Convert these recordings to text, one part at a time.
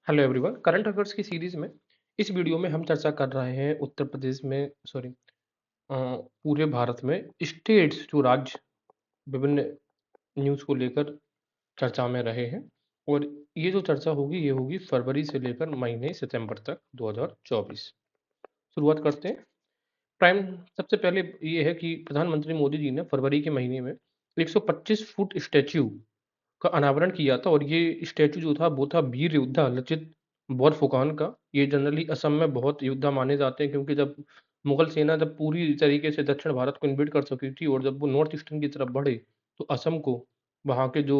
Hello everyone, current affairs की series में इस वीडियो में हम चर्चा कर रहे हैं उत्तर प्रदेश में पूरे भारत में स्टेट्स जो राज्य विभिन्न न्यूज़ को लेकर चर्चा में रहे हैं। और ये जो चर्चा होगी ये होगी फरवरी से लेकर महीने सितंबर तक 2024। शुरुआत करते हैं। प्राइम सबसे पहले ये है कि प्रधानमंत्री मोदी जी ने फरवरी के महीने में 125 फुट स्टैच्यू का अनावरण किया था। और ये स्टैचू जो था वो था वीर योद्धा लचित बोरफुकान का। ये जनरली असम में बहुत योद्धा माने जाते हैं, क्योंकि जब मुगल सेना जब पूरी तरीके से दक्षिण भारत को इन्वेड कर चुकी थी और जब वो नॉर्थ ईस्टर्न की तरफ बढ़े तो असम को वहाँ के जो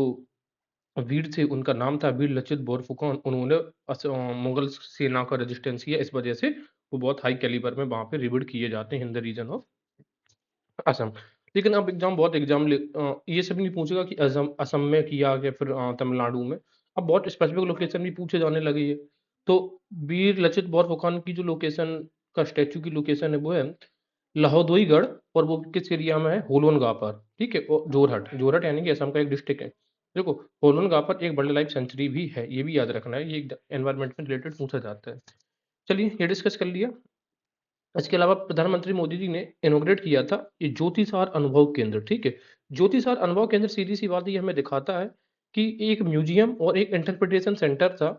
वीर थे उनका नाम था वीर लचित बोरफुकन। उन्होंने मुगल सेना का रेजिस्टेंस किया, इस वजह से वो बहुत हाई कैलिबर में वहाँ पे रिवेड किए जाते हैं in the region of Assam. लेकिन अब ये सब नहीं पूछेगा कि असम में किया या फिर तमिलनाडु में। अब बहुत स्पेसिफिक लोकेशन भी पूछे जाने लगी है। तो वीर लचित बोरफुकन की जो लोकेशन का स्टैचू की लोकेशन है वो है लहोदोईगढ़। और वो किस एरिया में है? होलोनगापर। ठीक है, और जोरहट। जोरहट यानी कि असम का एक डिस्ट्रिक्ट है। देखो, होलोनगापर एक वाइल्ड लाइफ सेंचुरी भी है, ये भी याद रखना है। ये एनवायरमेंट में रिलेटेड पूछा जाता है। चलिए, ये डिस्कस कर लिया। इसके अलावा प्रधानमंत्री मोदी जी ने इनॉग्रेट किया था ये ज्योतिसार अनुभव केंद्र। ठीक है, ज्योतिसार अनुभव केंद्र सीधी सी बात ये हमें दिखाता है कि एक म्यूजियम और एक इंटरप्रिटेशन सेंटर था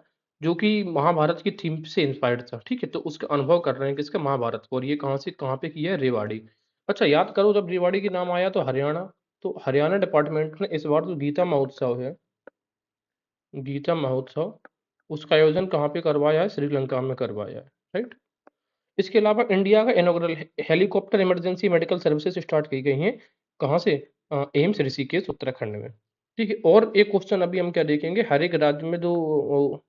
जो कि महाभारत की थीम से इंस्पायर्ड था। ठीक है, तो उसका अनुभव कर रहे हैं किसका? महाभारत को। और ये कहाँ से कहाँ पे किया है? रेवाड़ी। अच्छा, याद करो, जब रेवाड़ी के नाम आया तो हरियाणा। तो हरियाणा डिपार्टमेंट ने इस बार जो गीता महोत्सव है, गीता महोत्सव, उसका आयोजन कहाँ पे करवाया है? श्रीलंका में करवाया है। राइट। इसके अलावा इंडिया का inaugural helicopter emergency medical services start की गई हैं। कहाँ से? एम्स ऋषिकेश उत्तराखंड में। ठीक है, और एक क्वेश्चन अभी हम क्या देखेंगे, हर एक राज्य में जो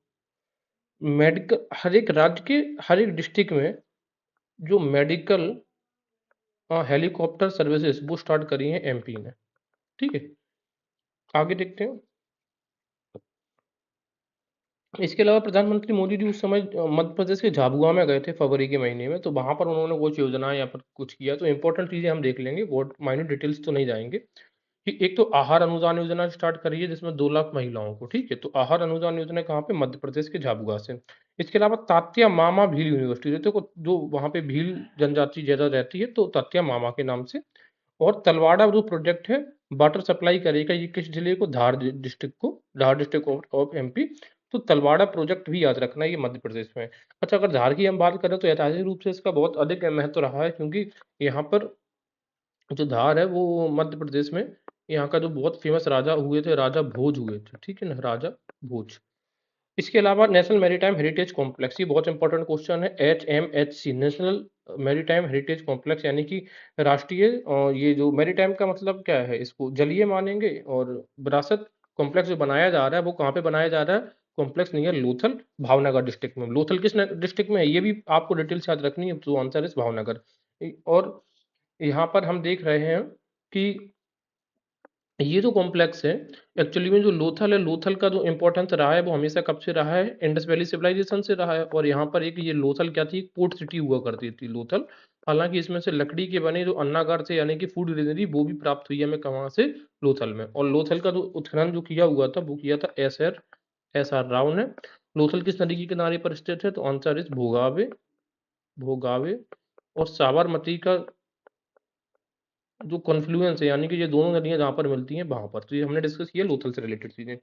मेडिकल, हर एक राज्य के हर एक डिस्ट्रिक्ट में जो मेडिकल हेलीकॉप्टर सर्विसेज वो स्टार्ट करी हैं एमपी ने। ठीक है, आगे देखते हैं। इसके अलावा प्रधानमंत्री मोदी जी उस समय मध्य प्रदेश के झाबुआ में गए थे फरवरी के महीने में। तो वहां पर उन्होंने कुछ योजनाएं या फिर कुछ किया। तो इंपॉर्टेंट चीजें हम देख लेंगे, बहुत माइनर डिटेल्स तो नहीं जाएंगे। कि एक तो आहार अनुदान योजना स्टार्ट करी है जिसमें 2 लाख महिलाओं को। ठीक है, तो आहार अनुदान योजना कहाँ पे? मध्य प्रदेश के झाबुआ से। इसके अलावा तात्या मामा भील यूनिवर्सिटी, देखो जो वहाँ पे भील जनजाति ज्यादा रहती है तो तात्या मामा के नाम से। और तलवाड़ा जो प्रोजेक्ट है वाटर सप्लाई करेगा, ये किस जिले को? धार डिस्ट्रिक्ट को, धार डिस्ट्रिक्ट ऑफ एमपी। तो तलवाड़ा प्रोजेक्ट भी याद रखना है, ये मध्य प्रदेश में है। अच्छा, अगर धार की हम बात करें तो ऐतिहासिक रूप से इसका बहुत अधिक महत्व रहा है, क्योंकि यहाँ पर जो धार है वो मध्य प्रदेश में, यहाँ का जो बहुत फेमस राजा हुए थे, राजा भोज हुए थे। ठीक है ना, राजा भोज। इसके अलावा नेशनल मैरीटाइम हेरिटेज कॉम्प्लेक्स, ये बहुत इंपॉर्टेंट क्वेश्चन है। HMHC, national maritime heritage complex, यानी कि राष्ट्रीय ये जो मैरीटाइम का मतलब क्या है? इसको जलीय मानेंगे। और विरासत कॉम्प्लेक्स जो बनाया जा रहा है वो कहाँ पे बनाया जा रहा है? Complex near Lothal, Bhavnagar district में। लोथल किस डिस्ट्रिक्ट में है? ये भी आपको डिटेल्स याद रखनी है। तो आंसर इस भावनगर। और यहाँ पर हम देख रहे हैं कि ये जो कॉम्प्लेक्स है, एक्चुअली में जो लोथल है, लोथल का जो इम्पोर्टेंस रहा है वो हमेशा कब से रहा है? इंडस वैली सिविलाइजेशन से रहा है। और यहाँ पर एक ये लोथल क्या थी? पोर्ट सिटी हुआ करती थी लोथल। हालांकि इसमें से लकड़ी के बने जो अन्नागार थे यानी कि फूड ग्रेनरी वो भी प्राप्त हुई है हमें। कहाँ से? लोथल में। और लोथल का जो उत्खनन जो किया हुआ था वो किया था एस आर राव ने। लोथल किस नदी के किनारे पर स्थित है? तो आंसर इस भोगावे। भोगावे। और साबरमती का जो कॉन्फ्लुएंस है, यानी कि ये दोनों नदियां जहाँ पर मिलती हैं वहां पर। तो ये हमने डिस्कस किया लोथल से रिलेटेड चीजें।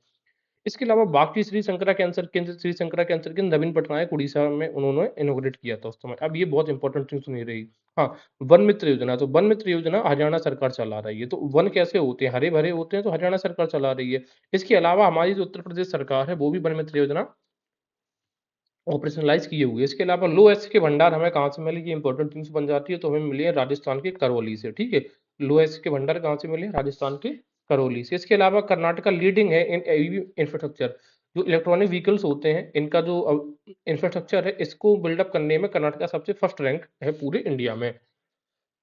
इसके अलावा बाकी श्री शंकरा कैंसर केंद्र, श्री शंकरा कैंसर केंद्र नवीन पटनायक उड़ीसा में उन्होंने इनोग्रेट किया था उस समय। अब ये बहुत इंपॉर्टेंट चीज नहीं रही। हाँ, वन मित्र योजना, तो वन मित्र योजना हरियाणा सरकार चला रही है। तो वन कैसे होते हैं? हरे भरे होते हैं, तो हरियाणा सरकार चला रही है। इसके अलावा हमारी जो उत्तर प्रदेश सरकार है वो भी वन मित्र योजना ऑपरेशनलाइज किए हुए। इसके अलावा लो एसिड के भंडार हमें कहाँ से मिले? ये इंपॉर्टेंट थिंग्स बन जाती है। तो हमें मिले हैं राजस्थान के करौली से। ठीक है, लो एसिड के भंडार कहाँ से मिले? राजस्थान के करौली से। इसके अलावा कर्नाटका लीडिंग है इन ईवी इंफ्रास्ट्रक्चर। जो इलेक्ट्रॉनिक व्हीकल्स होते हैं इनका जो इंफ्रास्ट्रक्चर है, इसको बिल्डअप करने में कर्नाटका सबसे फर्स्ट रैंक है पूरे इंडिया में।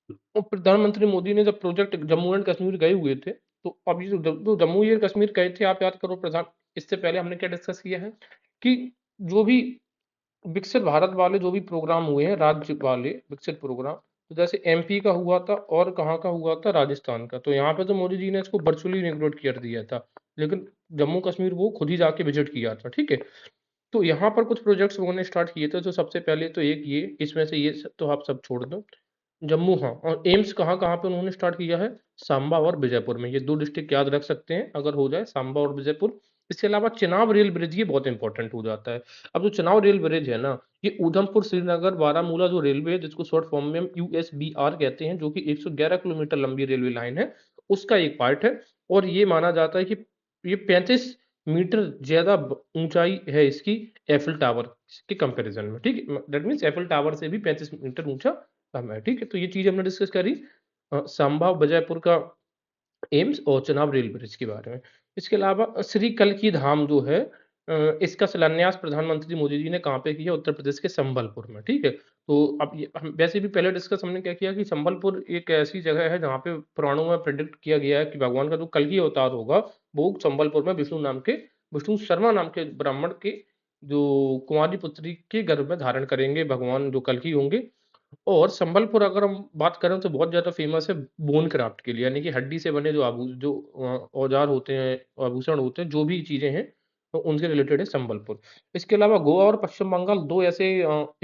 और प्रधानमंत्री मोदी ने जब प्रोजेक्ट जम्मू एंड कश्मीर गए हुए थे, तो अब ये जो जम्मू एंड कश्मीर गए थे, आप याद करो प्रधान, इससे पहले हमने क्या डिस्कस किया है कि जो भी विकसित भारत वाले जो भी प्रोग्राम हुए हैं, राज्य वाले विकसित प्रोग्राम, तो जैसे एमपी का हुआ था और कहाँ का हुआ था? राजस्थान का। तो यहाँ पे तो मोदी जी ने इसको वर्चुअली इनॉग्रेट कर दिया था, लेकिन जम्मू कश्मीर वो खुद ही जाके विजिट किया था। ठीक है, तो यहाँ पर कुछ प्रोजेक्ट्स उन्होंने स्टार्ट किए थे, तो सबसे पहले तो एक ये, इसमें से ये तो आप सब छोड़ दो। जम्मू, हाँ, और एम्स कहाँ कहाँ पे उन्होंने स्टार्ट किया है? सांबा और विजयपुर में। ये दो डिस्ट्रिक्ट याद रख सकते हैं अगर हो जाए, सांबा और विजयपुर। इसके अलावा चिनाब रेल ब्रिज, ये बहुत इंपॉर्टेंट हो जाता है। अब जो चिनाब रेल ब्रिज है ना, ये उधमपुर श्रीनगर बारामूला जो रेलवे है, जिसको शॉर्ट फॉर्म में हम यूएसबीआर कहते हैं, जो कि 111 किलोमीटर लंबी रेलवे लाइन है, उसका एक पार्ट है। और ये माना जाता है कि ये 35 मीटर ज्यादा ऊंचाई है इसकी एफिल टावर के कंपैरिजन में, ठीक है। दैट मीन्स एफिल टावर से भी 35 मीटर ऊंचा कम है, ठीक है। तो ये चीज हमने डिस्कस करी संभव विजयपुर का एम्स और चनाब रेल ब्रिज के बारे में। इसके अलावा श्री कल्की धाम जो है, इसका शिलान्यास प्रधानमंत्री मोदी जी ने कहाँ पे किया? उत्तर प्रदेश के संबलपुर में, ठीक है। तो अब ये हम वैसे भी पहले डिस्कस हमने क्या किया कि संबलपुर एक ऐसी जगह है जहाँ पे पुराणों में प्रेडिक्ट किया गया है कि भगवान का जो कल्कि अवतार होगा वो संबलपुर में विष्णु शर्मा नाम के ब्राह्मण के जो कुंवारी पुत्री के गर्भ में धारण करेंगे भगवान जो कल्कि होंगे। और संबलपुर अगर हम बात करें तो बहुत ज़्यादा फेमस है बोन क्राफ्ट के लिए, यानी कि हड्डी से बने जो औजार होते हैं, आभूषण होते हैं, जो भी चीज़ें हैं, तो उनसे रिलेटेड है संबलपुर। इसके अलावा गोवा और पश्चिम बंगाल 2 ऐसे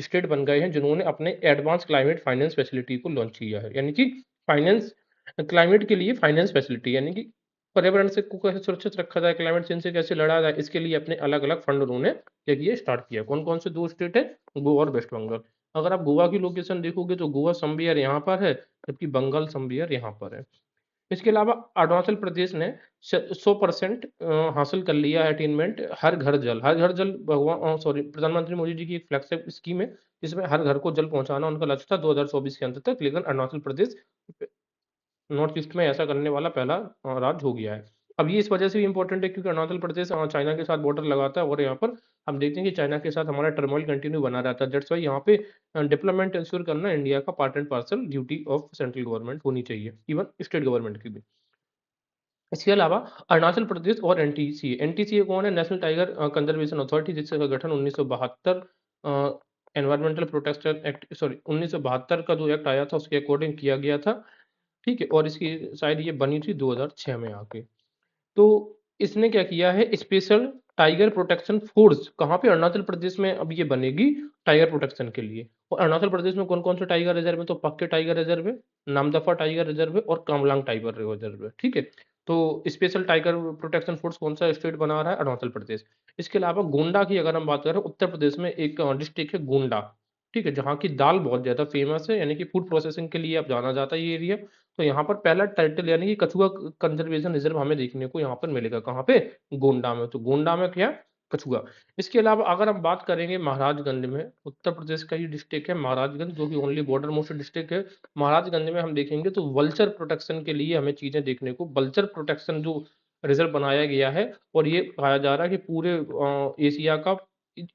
स्टेट बन गए हैं जिन्होंने अपने एडवांस क्लाइमेट फाइनेंस फैसिलिटी को लॉन्च किया है। यानी कि फाइनेंस क्लाइमेट के लिए फाइनेंस फैसिलिटी, यानी कि पर्यावरण से को कैसे सुरक्षित रखा जाए, क्लाइमेट चेंज से कैसे लड़ा जाए, इसके लिए अपने अलग-अलग फंड उन्होंने क्या किया? स्टार्ट किया। कौन-कौन से 2 स्टेट है? गोवा और वेस्ट बंगाल। अगर आप गोवा की लोकेशन देखोगे तो गोवा समवेयर यहाँ पर है, जबकि बंगाल समवेयर यहाँ पर है। इसके अलावा अरुणाचल प्रदेश ने 100% हासिल कर लिया है अटेनमेंट हर घर जल। हर घर जल प्रधानमंत्री मोदी जी की एक फ्लैगशिप स्कीम है, जिसमें हर घर को जल पहुँचाना उनका लक्ष्य था 2024 के अंत तक, लेकिन अरुणाचल प्रदेश नॉर्थ ईस्ट में ऐसा करने वाला पहला राज्य हो गया है। अब ये इस वजह से भी इम्पोर्टेंट है क्योंकि अरुणाचल प्रदेश चाइना के साथ बॉर्डर लगाता है और यहाँ पर हम देखते हैं कि चाइना के साथ हमारा टर्मोइल कंटिन्यू बना रहता है। दैट्स व्हाई यहाँ पे डेवलपमेंट इंश्योर करना इंडिया का part and parcel duty of central government होनी चाहिए, इवन स्टेट गवर्नमेंट की भी। इसके अलावा अरुणाचल प्रदेश और एनटीसीए, एनटीसीए कौन है? नेशनल टाइगर कंजर्वेशन अथॉरिटी, जिसका गठन 1972 एनवायरमेंटल प्रोटेक्शन एक्ट, सॉरी 1972 का जो एक्ट आया था उसके अकॉर्डिंग किया गया था, ठीक है। और इसकी शायद ये बनी थी 2006 में आके। तो इसने क्या किया है? स्पेशल टाइगर प्रोटेक्शन फोर्स कहाँ पे? अरुणाचल प्रदेश में अब ये बनेगी टाइगर प्रोटेक्शन के लिए। और अरुणाचल प्रदेश में कौन-कौन से टाइगर रिजर्व है? तो पक्के टाइगर रिजर्व है, नामदफा टाइगर रिजर्व है और कामलांग टाइगर रिजर्व है, ठीक है। तो स्पेशल टाइगर प्रोटेक्शन फोर्स कौन सा स्टेट बना रहा है? अरुणाचल प्रदेश। इसके अलावा गोंडा की अगर हम बात करें, उत्तर प्रदेश में एक डिस्ट्रिक्ट है गोंडा, ठीक है, जहाँ की दाल बहुत ज़्यादा फेमस है, यानी कि फूड प्रोसेसिंग के लिए अब जाना जाता है ये एरिया। तो यहाँ पर पहला टाइटल यानी कि कछुआ कंजर्वेशन रिजर्व हमें देखने को यहाँ पर मिलेगा। कहाँ पे? गोंडा में। तो गोंडा में क्या? कछुआ। इसके अलावा अगर हम बात करेंगे महाराजगंज में, उत्तर प्रदेश का ही डिस्ट्रिक्ट है महाराजगंज, जो कि ओनली बॉर्डर मोस्ट डिस्ट्रिक्ट है। महाराजगंज में हम देखेंगे तो वल्चर प्रोटेक्शन के लिए हमें चीजें देखने को, वल्चर प्रोटेक्शन जो रिजर्व बनाया गया है, और ये कहा जा रहा है कि पूरे एशिया का,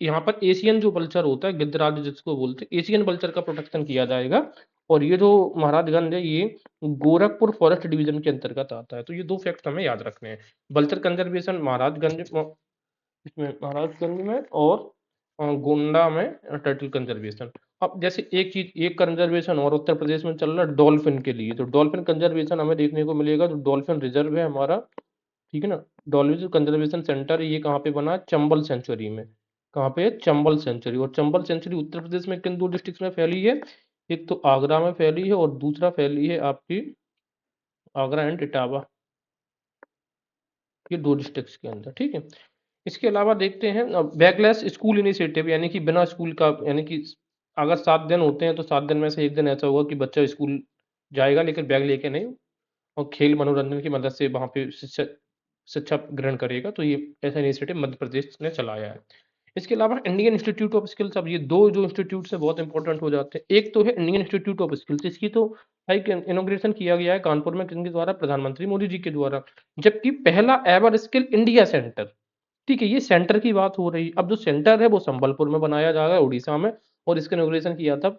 यहाँ पर एशियन जो वल्चर होता है, गिद्धराज जिसको बोलते हैं, एशियन वल्चर का प्रोटेक्शन किया जाएगा। और ये जो महाराजगंज है ये गोरखपुर फॉरेस्ट डिवीजन के अंतर्गत आता है। तो ये 2 फैक्ट हमें याद रखने हैं। वल्चर कंजर्वेशन इसमें महाराजगंज में, और गोंडा में टर्टल कंजर्वेशन। अब जैसे एक चीज, एक कंजर्वेशन और उत्तर प्रदेश में चल रहा है डॉल्फिन के लिए, तो डॉल्फिन कंजर्वेशन हमें देखने को मिलेगा, जो डॉल्फिन रिजर्व है हमारा, ठीक है ना। डॉल्फिन कंजर्वेशन सेंटर ये कहाँ पे बना है? चंबल सेंचुरी में। कहाँ पे है? चंबल सेंचुरी। और चंबल सेंचुरी उत्तर प्रदेश में किन 2 डिस्ट्रिक्ट में फैली है? एक तो आगरा में फैली है और दूसरा फैली है आपकी आगरा एंड इटावा, ये 2 डिस्ट्रिक्ट्स के अंदर, ठीक है। इसके अलावा देखते हैं बैकलेस स्कूल इनिशिएटिव, यानी कि बिना स्कूल का, यानी कि अगर 7 दिन होते हैं तो 7 दिन में से 1 दिन ऐसा होगा कि बच्चा स्कूल जाएगा लेकिन बैग लेके नहीं, और खेल मनोरंजन की मदद से वहाँ पे शिक्षा शिक्षा ग्रहण करेगा। तो ये ऐसा इनिशिएटिव मध्य प्रदेश ने चलाया है। इसके अलावा इंडियन इंस्टीट्यूट ऑफ स्किल्स, अब ये 2 जो इंस्टीट्यूट्स हैं बहुत इंपॉर्टेंट हो जाते हैं। एक तो है इंडियन इंस्टीट्यूट ऑफ स्किल्स, इसकी तो लाइक इनॉग्रेशन किया गया है कानपुर में, किनके द्वारा? प्रधानमंत्री मोदी जी के द्वारा। जबकि पहला एवर स्किल इंडिया सेंटर, ठीक है, ये सेंटर की बात हो रही। अब जो सेंटर है वो संबलपुर में बनाया जा रहा है, उड़ीसा में, और इसका इनॉग्रेशन किया था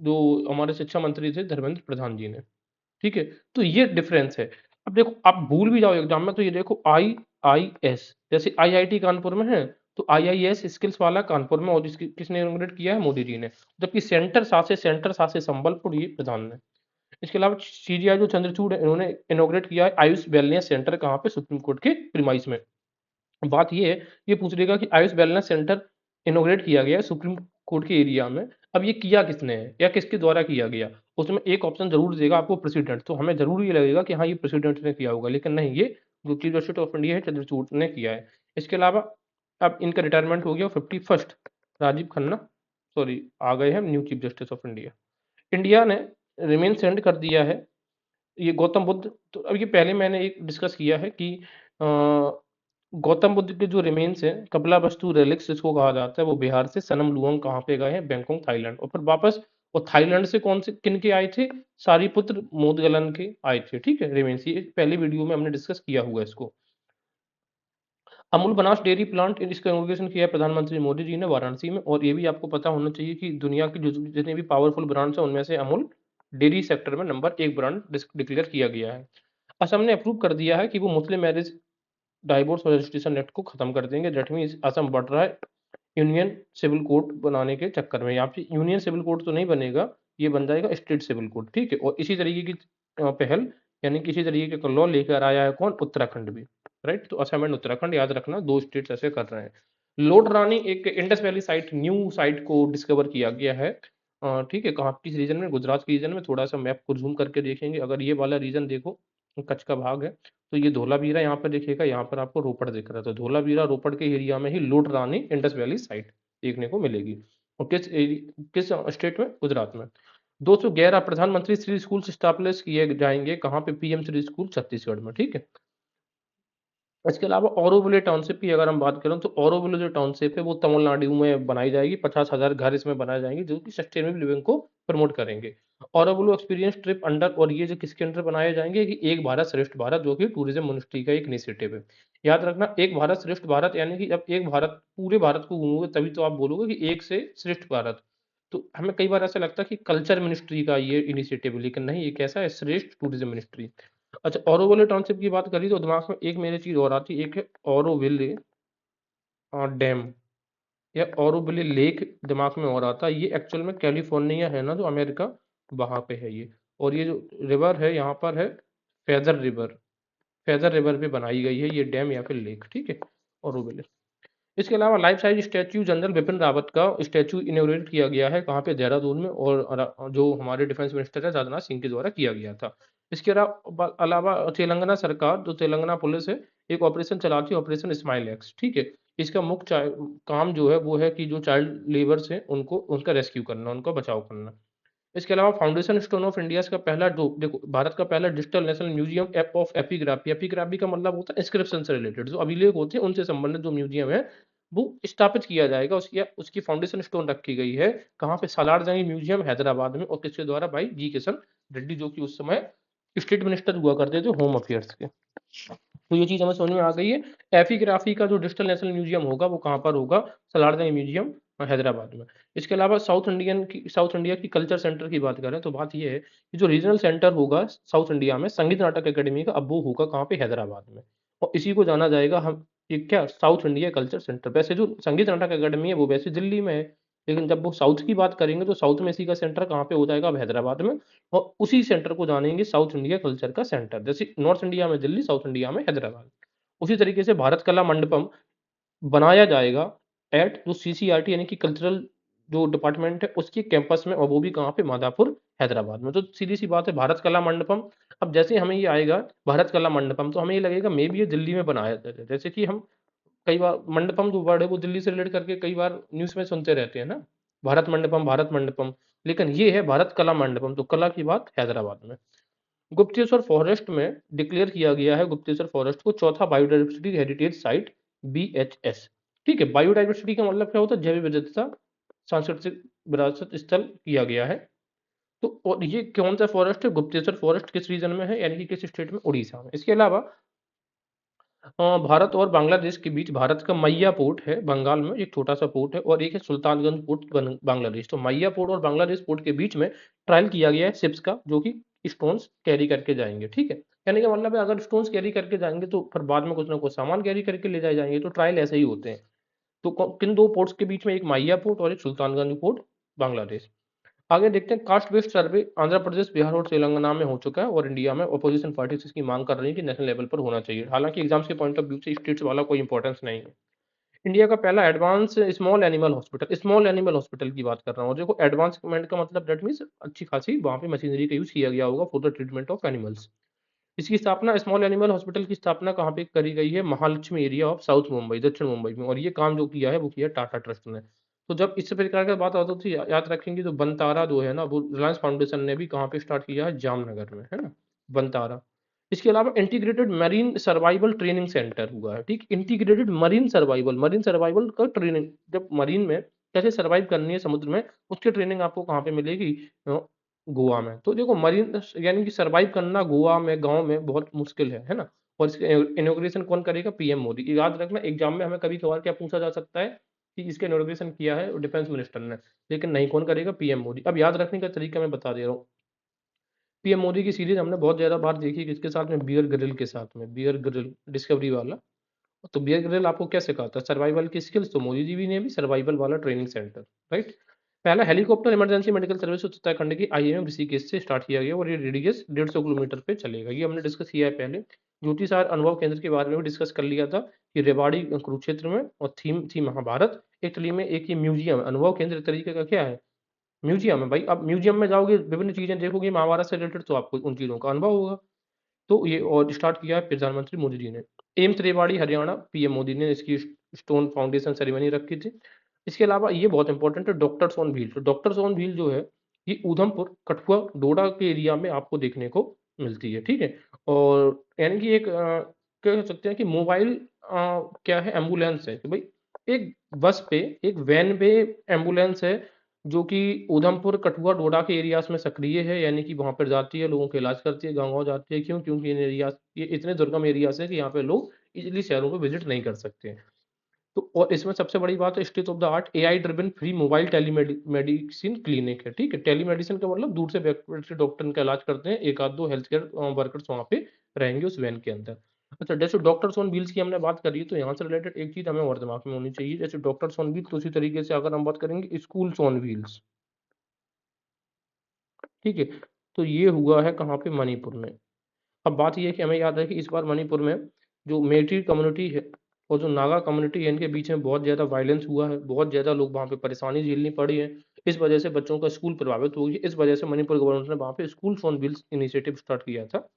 जो हमारे शिक्षा मंत्री थे धर्मेंद्र प्रधान जी ने, ठीक है। तो ये डिफरेंस है। अब देखो, आप भूल भी जाओ एग्जाम में तो ये देखो आईआईएस, जैसे आईआईटी कानपुर में है, तो आईआईएस स्किल्स वाला कानपुर में, और इसकी किसने इनॉग्रेट किया है? मोदी जी ने। जबकि सेंटर सासे संबलपुर, ये प्रधान ने। इसके अलावा सीजीआई जो चंद्रचूड़ है, इन्होंने इनॉग्रेट किया है आयुष वेलनेस सेंटर, कहाँ पे? सुप्रीम कोर्ट के प्रीमाइस में। बात ये है, ये पूछ लेगा कि आयुष वेलनेस सेंटर इनॉग्रेट किया गया है सुप्रीम कोर्ट के एरिया में, अब ये किया किसने है या किसके द्वारा किया गया? उसमें एक ऑप्शन जरूर देगा आपको प्रेसिडेंट, तो हमें जरूर ये लगेगा कि हाँ ये प्रेसिडेंट ने किया होगा, लेकिन नहीं, ये जो चीफ जस्टिस ऑफ इंडिया है चंद्रचूड़ ने किया है। इसके अलावा अब इनका रिटायरमेंट हो गया 51st राजीव खन्ना, सॉरी, आ गए हैं new chief justice of India. India ने रिमेन सेंड कर दिया है ये गौतम बुद्ध। तो अब ये पहले मैंने एक डिस्कस किया है कि अ, गौतम बुद्ध के जो रिमेन्स हैं, कपिलावस्तु रेलिक्स जिसको कहा जाता है, वो बिहार से सनम लुआंग कहाँ पे गए हैं? बैंकॉक थाईलैंड, और फिर वापस और थाईलैंड से कौन से किन के आए थे? सारीपुत्र मोदगलन के आए थे, ठीक है, रिमेन्स। ये पहले वीडियो में हमने डिस्कस किया हुआ है इसको। अमूल बनास डेयरी प्लांट इसका इनॉग्रेशन किया है प्रधानमंत्री मोदी जी ने वाराणसी में, और ये भी आपको पता होना चाहिए कि दुनिया की जितने भी पावरफुल ब्रांड्स हैं उनमें से अमूल डेयरी सेक्टर में नंबर 1 ब्रांड डिक्लेयर किया गया है। असम ने अप्रूव कर दिया है कि वो मुस्लिम मैरिज डाइवोर्स और रजिस्ट्रेशन एक्ट को खत्म कर देंगे। दैट मीन्स असम बढ़ रहा है यूनियन सिविल कोड बनाने के चक्कर में। यहाँ पे यूनियन सिविल कोड तो नहीं बनेगा, ये बन जाएगा स्टेट सिविल कोड, ठीक है। और इसी तरीके की पहल यानी कि इसी तरीके का लॉ लेकर आया है कौन? उत्तराखंड भी, राइट। तो असम एंड उत्तराखंड याद रखना, 2 स्टेट्स ऐसे कर रहे हैं। लॉर्ड रानी एक Indus valley site, new site को डिस्कवर किया गया है, ठीक है। कहाँ, किस रीजन में? गुजरात के रीजन में। थोड़ा सा मैप को जूम करके देखेंगे, अगर ये वाला रीजन देखो, कच्छ का भाग है, तो ये धोलावीरा यहाँ पर दिखेगा, यहाँ पर आपको रोपड़ दिख रहा है, तो धोलावीरा रोपड़ के एरिया में ही लॉर्ड रानी इंडस वैली साइट देखने को मिलेगी। और किस स्टेट में? गुजरात में। 211 प्रधानमंत्री श्री स्कूल स्टैब्लिश किए जाएंगे कहाँ पे? पीएम श्री स्कूल छत्तीसगढ़ में, ठीक है। इसके अलावा ऑरोविले टाउनशिप की अगर हम बात करें, तो ऑरोविले जो टाउनशिप है वो तमिलनाडु में बनाई जाएगी। 50,000 घर इसमें बनाए जाएंगे जो कि सस्टेनेबल लिविंग को प्रमोट करेंगे। ऑरोविले एक्सपीरियंस ट्रिप अंडर, और ये जो किसके अंडर बनाए जाएंगे कि एक भारत श्रेष्ठ भारत, जो कि टूरिज्म मिनिस्ट्री का एक इनिशिएटिव है। याद रखना, एक भारत श्रेष्ठ भारत यानी कि जब एक भारत, पूरे भारत को घूमोगे तभी तो आप बोलोगे कि एक से श्रेष्ठ भारत। तो हमें कई बार ऐसा लगता है कि कल्चर मिनिस्ट्री का ये इनिशिएटिव है, लेकिन नहीं, ये कैसा है? श्रेष्ठ टूरिज्म मिनिस्ट्री। अच्छा, ऑरोविले टाउनशिप की बात करी तो दिमाग में एक मेरे चीज और आती है, एक है ऑरोविले डैम या ऑरोविले लेक, दिमाग में और आता है। ये एक्चुअल में कैलिफोर्निया है ना, जो अमेरिका, वहां पे है ये। और ये जो रिवर है यहाँ पर है फेदर रिवर, फेदर रिवर पे बनाई गई है ये डैम या फिर लेक, ठीक है, ऑरोविले। इसके अलावा life size statue general Bipin Rawat का स्टैच्यू इनॉग्रेट किया गया है कहाँ पे? देहरादून में, और जो हमारे डिफेंस मिनिस्टर है राजनाथ सिंह के द्वारा किया गया था। इसके अलावा तेलंगाना सरकार, जो तेलंगाना पुलिस है, एक ऑपरेशन चलाती है, ऑपरेशन स्माइल एक्स, ठीक है। इसका मुख्य काम जो है वो है कि जो चाइल्ड लेबर्स हैं उनको, उनका रेस्क्यू करना, उनका बचाव करना। इसके अलावा फाउंडेशन स्टोन ऑफ इंडिया का पहला, जो देखो, भारत का पहला digital national museum app of epigraphy, epigraphy का मतलब होता है इंस्क्रिप्शन से रिलेटेड, जो अभिलेख होते हैं उनसे संबंधित जो म्यूजियम है वो स्थापित किया जाएगा। उसकी उसकी फाउंडेशन स्टोन रखी गई है कहाँ पे? सालारजंग म्यूजियम हैदराबाद में। और किसके द्वारा? भाई जी किशन रेड्डी, जो कि उस समय स्टेट मिनिस्टर हुआ करते थे होम अफेयर्स के। तो ये चीज हमें समझ में आ गई है। एपिग्राफी का जो डिजिटल नेशनल म्यूजियम होगा वो कहाँ पर होगा? सलारजंग म्यूजियम, हैदराबाद में। इसके अलावा साउथ इंडिया की कल्चर सेंटर की बात करें तो बात ये है कि जो रीजनल सेंटर होगा साउथ इंडिया में संगीत नाटक एकेडमी का, अब वो होगा कहाँ पे? हैदराबाद में। और इसी को जाना जाएगा हम, ये क्या, साउथ इंडिया कल्चर सेंटर। वैसे जो संगीत नाटक एकेडमी है वो वैसे दिल्ली में है, लेकिन जब वो साउथ की बात करेंगे तो साउथ में इसी का सेंटर कहाँ पे हो जाएगा? अब हैदराबाद में। और उसी सेंटर को जानेंगे साउथ इंडिया कल्चर का सेंटर, जैसे नॉर्थ इंडिया में दिल्ली, साउथ इंडिया में हैदराबाद। उसी तरीके से भारत कला मंडपम बनाया जाएगा एट जो सीसीआरटी यानी कि कल्चरल जो डिपार्टमेंट है उसके कैंपस में, और वो भी कहाँ पे? मादापुर, हैदराबाद में। तो सीधी सी बात है, भारत कला मंडपम। अब जैसे हमें ये आएगा भारत कला मंडपम, तो हमें ये लगेगा मे बी ये दिल्ली में बनाया जाता है, जैसे कि हम कई बार मंडपम जो वर्ड है वो दिल्ली से रिलेट करके कई बार न्यूज़ में सुनते रहते हैं ना, भारत मंडपम, भारत मंडपम। लेकिन ये है भारत कला मंडपम, तो कला की बात हैदराबाद में। गुप्तेश्वर फॉरेस्ट में डिक्लेयर किया गया है गुप्तेश्वर फॉरेस्ट को चौथा बायोडाइवर्सिटी हेरिटेज साइट, बीएचएस, ठीक है। बायोडाइवर्सिटी का मतलब क्या होता है? जैव विविधता सांस्कृतिक विरासत स्थल किया गया है। तो और ये कौन सा फॉरेस्ट है? गुप्तेश्वर फॉरेस्ट किस रीजन में है यानी कि किस स्टेट में? उड़ीसा में। इसके अलावा भारत और बांग्लादेश के बीच भारत का मैया पोर्ट है बंगाल में, एक छोटा सा पोर्ट है, और एक है सुल्तानगंज पोर्ट बांग्लादेश। तो मैया पोर्ट और बांग्लादेश पोर्ट के बीच में ट्रायल किया गया है शिप्स का, जो कि स्टोन्स कैरी करके जाएंगे, ठीक है। कहने का मतलब है अगर स्टोन्स कैरी करके जाएंगे तो फिर बाद में कुछ ना कुछ सामान कैरी करके ले जाए जाएंगे, तो ट्रायल ऐसे ही होते हैं। तो किन दो पोर्ट्स के बीच में? एक मैया पोर्ट और एक सुल्तानगंज पोर्ट, बांग्लादेश। आगे देखते हैं, कास्ट बेस्ड सर्वे आंध्र प्रदेश, बिहार और तेलंगाना में हो चुका है और इंडिया में अपोजिशन पार्टी इसकी मांग कर रही है कि नेशनल लेवल पर होना चाहिए। हालांकि एग्जाम्स के पॉइंट ऑफ व्यू से स्टेट्स वाला कोई इंपॉर्टेंस नहीं है। इंडिया का पहला advance small animal hospital, small animal hospital की बात कर रहा हूँ। देखो एडवांसमेंट का मतलब दैट मीन्स अच्छी खासी वहाँ पे मशीनरी का यूज किया गया होगा for the treatment of animals. इसकी स्थापना, स्मॉल एनिमल हॉस्पिटल की स्थापना कहाँ पे करी गई है? Mahalakshmi area of south Mumbai, दक्षिण मुंबई में। और ये काम जो किया है वो किया टाटा ट्रस्ट ने। तो जब इस प्रकार की बात आती है याद रखेंगे, तो बनतारा जो है ना वो रिलायंस फाउंडेशन ने भी कहाँ पे स्टार्ट किया है? जामनगर में, है ना, बनतारा। इसके अलावा integrated marine survival training centre हुआ है, ठीक, इंटीग्रेटेड मरीन सर्वाइवल का ट्रेनिंग, जब मरीन में कैसे सर्वाइव करनी है समुद्र में, उसकी ट्रेनिंग आपको कहाँ पे मिलेगी? गोवा में। तो देखो मरीन यानी कि सर्वाइव करना गोवा में, गांव में बहुत मुश्किल है ना। और इसके इनॉग्रेशन कौन करेगा? पीएम मोदी। ये याद रखना, एग्जाम में हमें कभी कभार क्या पूछा जा सकता है कि इसका इनॉग्रेशन किया है डिफेंस मिनिस्टर ने, लेकिन नहीं, कौन करेगा? पीएम मोदी। अब याद रखने का तरीका मैं बता दे रहा हूँ। पीएम मोदी की सीरीज हमने बहुत ज्यादा बार देखी, किसके साथ में? बियर ग्रिल के साथ में, बियर ग्रिल डिस्कवरी वाला। तो बियर ग्रिल आपको क्या सिखाता है? सर्वाइवल की स्किल्स। तो मोदी जी भी ने भी सर्वाइवल वाला ट्रेनिंग सेंटर, राइट। पहला helicopter emergency medical service Uttarakhand की आईएमए ऋषिकेश से स्टार्ट किया गया और ये रेडियस 150 किलोमीटर पे चलेगा। ये हमने डिस्कस किया है पहले। ज्योतिषार अनुभव केंद्र के बारे में भी डिस्कस कर लिया था कि रेवाड़ी कुरुक्षेत्र में, और थीम थी महाभारत। इटली में एक ये म्यूजियम है, अनुभव केंद्र तरीके का क्या है? म्यूजियम है भाई। अब म्यूजियम में जाओगे, विभिन्न चीजें देखोगे महाभारत से रिलेटेड, तो आपको उन चीजों का अनुभव होगा। तो ये और स्टार्ट किया है प्रधानमंत्री मोदी जी ने। एम्स रेवाड़ी हरियाणा, पीएम मोदी ने इसकी स्टोन फाउंडेशन सेरेमनी रखी थी। इसके अलावा ये बहुत इंपॉर्टेंट है, डॉक्टर्स ऑन व्हील। तो डॉक्टर्स ऑन व्हील जो है, ये ऊधमपुर, कठुआ, डोडा के एरिया में आपको देखने को मिलती है, ठीक है। और यानी कि एक कह सकते हैं कि मोबाइल क्या है, एम्बुलेंस है कि भाई एक बस पे, एक वैन पे एम्बुलेंस है, जो कि ऊधमपुर, कठुआ, डोडा के एरियाज में सक्रिय है। यानी कि वहां पर जाती है, लोगों का इलाज करती है, गाँव-गाँव जाती है। क्यों? क्योंकि इन एरिया, ये इतने दुर्गम एरियाज है कि यहाँ पे लोग इजीली शहरों को विजिट नहीं कर सकते हैं। तो और इसमें सबसे बड़ी बात है, state of the art AI driven free mobile telemedicine clinic है, ठीक है। टेलीमेडिसिन का मतलब दूर से से डॉक्टर का इलाज करते हैं, एक आध दो हेल्थ केयर वर्कर्स वहाँ पे रहेंगे उस वैन के अंदर। अच्छा, जैसे डॉक्टर्स ऑन व्हील्स की हमने बात करी है, तो यहाँ से रिलेटेड एक चीज हमें और दिमाग में होनी चाहिए। जैसे डॉक्टर्स ऑन व्हील्स, तो उसी तरीके से अगर हम बात करेंगे स्कूल्स ऑन व्हील्स, ठीक है। तो ये हुआ है कहाँ पे? मणिपुर में। अब बात ये है कि हमें याद है कि इस बार मणिपुर में जो मेटी कम्युनिटी है और जो नागा कम्युनिटी है, इनके बीच में बहुत ज़्यादा वायलेंस हुआ है, बहुत ज़्यादा लोग वहाँ पे परेशानी झेलनी पड़ी है। इस वजह से बच्चों का स्कूल प्रभावित हो गई। इस वजह से मणिपुर गवर्नमेंट ने वहाँ पे schools on wheels initiative start किया था,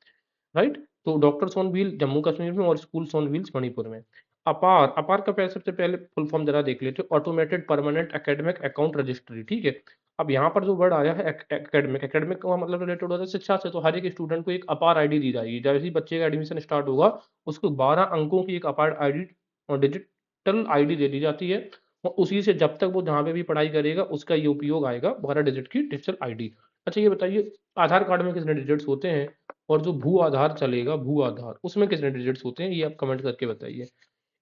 राइट। तो doctors on wheel Jammu Kashmir में और स्कूल्स ऑन व्हील्स मणिपुर में। अपार, अपार का पहले, सबसे पहले फुल फॉर्म जरा देख लेते हैं। Automated permanent academic account registry, ठीक है। अब यहाँ पर जो वर्ड आया है एकेडमिक, एकेडमिक का मतलब रिलेटेड होता है शिक्षा से। तो हर एक स्टूडेंट को एक अपार आईडी दी जाएगी। जैसे ही बच्चे का एडमिशन स्टार्ट होगा, उसको 12 अंकों की एक अपार आईडी और डिजिटल आईडी दे दी जाती है। और उसी से जब तक वो जहाँ पे भी पढ़ाई करेगा, उसका ये उपयोग आएगा, 12 डिजिट की डिजिटल आईडी। अच्छा ये बताइए, आधार कार्ड में कितने डिजिट्स होते हैं? और जो भू आधार चलेगा, भू आधार, उसमें कितने डिजिट्स होते हैं? ये आप कमेंट करके बताइए।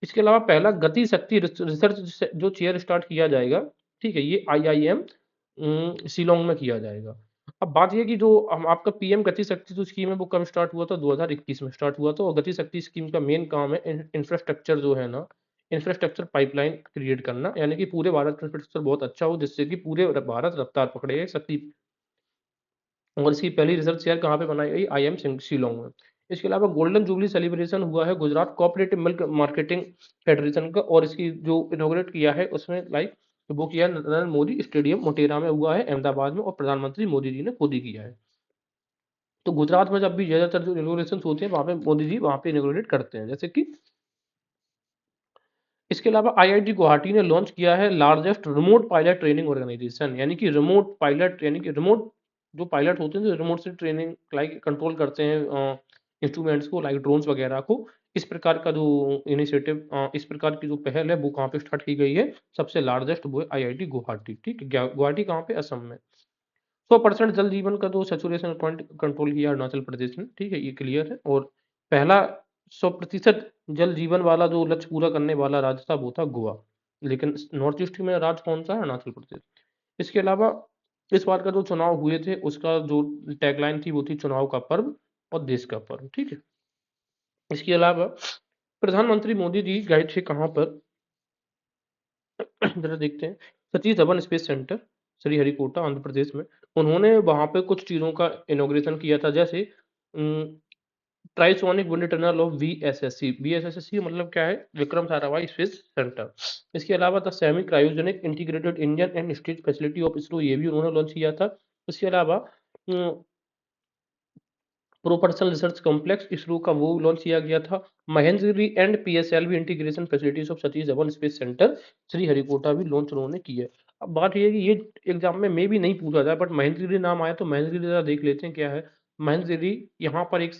इसके अलावा पहला गति शक्ति रिसर्च जो चेयर स्टार्ट किया जाएगा, ठीक है, ये आईआईएम शिलोंग में किया जाएगा। अब बात ये कि जो हम आपका पीएम गति शक्ति जो स्कीम है, वो कब स्टार्ट हुआ था? 2021 में स्टार्ट हुआ था। और गति शक्ति स्कीम का मेन काम है इंफ्रास्ट्रक्चर जो है ना, इंफ्रास्ट्रक्चर पाइपलाइन क्रिएट करना, यानी कि पूरे भारत का इंफ्रास्ट्रक्चर बहुत अच्छा हो, जिससे कि पूरे भारत रफ्तार पकड़े शक्ति। और इसकी पहली रिसर्च शेयर कहाँ पे बनाई गई? आईएम शिलोंग में। इसके अलावा गोल्डन जुबली सेलिब्रेशन हुआ है Gujarat cooperative milk marketing federation का, और इसकी जो इनोग्रेट किया है उसमें वो किया नरेंद्र मोदी स्टेडियम मोटेरा में हुआ है, अहमदाबाद में, और प्रधानमंत्री मोदी जी ने खुद ही किया है। तो गुजरात में जब भी ज्यादातर जो इनोग्रेशन होते हैं, वहाँ पे मोदी जी वहाँ पे इनोग्रेट करते हैं, जैसे कि। इसके अलावा आईआईटी गुवाहाटी ने लॉन्च किया है largest remote pilot training organisation, यानी कि रिमोट पायलट, यानी कि रिमोट जो पायलट होते हैं जो रिमोट से ट्रेनिंग कंट्रोल करते हैं इंस्ट्रूमेंट्स को, लाइक ड्रोन्स वगैरह को। इस प्रकार का जो इनिशिएटिव, इस प्रकार की जो पहल है, वो कहाँ पे स्टार्ट की गई है? सबसे लार्जेस्ट वो है आईआईटी गुवाहाटी, ठीक है। गुवाहाटी कहाँ पे? असम में। 100% जल जीवन का जो सैचुरेशन पॉइंट कंट्रोल किया अरुणाचल प्रदेश ने, ठीक है, ये क्लियर है। और पहला 100% जल जीवन वाला जो लक्ष्य पूरा करने वाला राज्य था, वो था गोवा। लेकिन नॉर्थ ईस्ट में राज्य कौन सा है? अरुणाचल प्रदेश। इसके अलावा इस बार का जो चुनाव हुए थे, उसका जो टैगलाइन थी, वो थी चुनाव का पर्व और देश का पर्व, ठीक है। इसके अलावा प्रधानमंत्री मोदी जी गए थे कहाँ पर? जरा देखते हैं। सतीश धवन स्पेस सेंटर, श्रीहरिकोटा, आंध्र प्रदेश में। उन्होंने वहाँ पे कुछ चीज़ों का इनॉग्रेशन किया था, जैसे trisonic wind tunnel of VSSC. VSSC मतलब क्या है? Vikram Sarabhai space centre. इसके अलावा the semi cryogenic integrated engine and stage facility of ISRO, ये भी उन्होंने लॉन्च किया था। इसके अलावा प्रोपल्शन रिसर्च कॉम्प्लेक्स इसरो का वो लॉन्च किया गया था। Mahendragiri and PSLV integration facilities of Satish Dhawan space centre Sriharikota भी लॉन्च उन्होंने की है। अब बात ये है कि ये एग्जाम में भी नहीं पूछा जाए, बट महेंद्रगिरी नाम आया तो महेंद्रगिरी जरा देख लेते हैं क्या है। महेंद्रगिरी यहाँ पर एक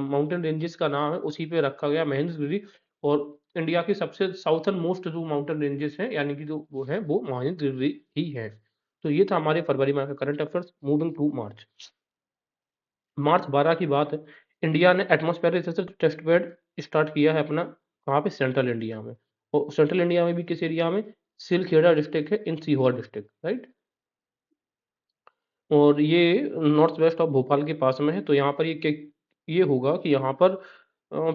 माउंटेन रेंजेस का नाम है, उसी पे रखा गया महेंद्रगिरी। और इंडिया की सबसे साउथर्न मोस्ट जो माउंटेन रेंजेस हैं, यानी कि जो वो है वो महेंद्रगिरी ही है। तो ये था हमारे फरवरी माह का current affairs. Moving to March. March 12 की बात है। इंडिया ने atmospheric research test bed start किया है अपना, कहाँ पे? सेंट्रल इंडिया में। और सेंट्रल इंडिया में भी किस एरिया में? सिलखेड़ा डिस्ट्रिक्ट है, इन सीहोर डिस्ट्रिक्ट, राइट। और ये नॉर्थ वेस्ट ऑफ भोपाल के पास में है। तो यहाँ पर ये होगा कि यहाँ पर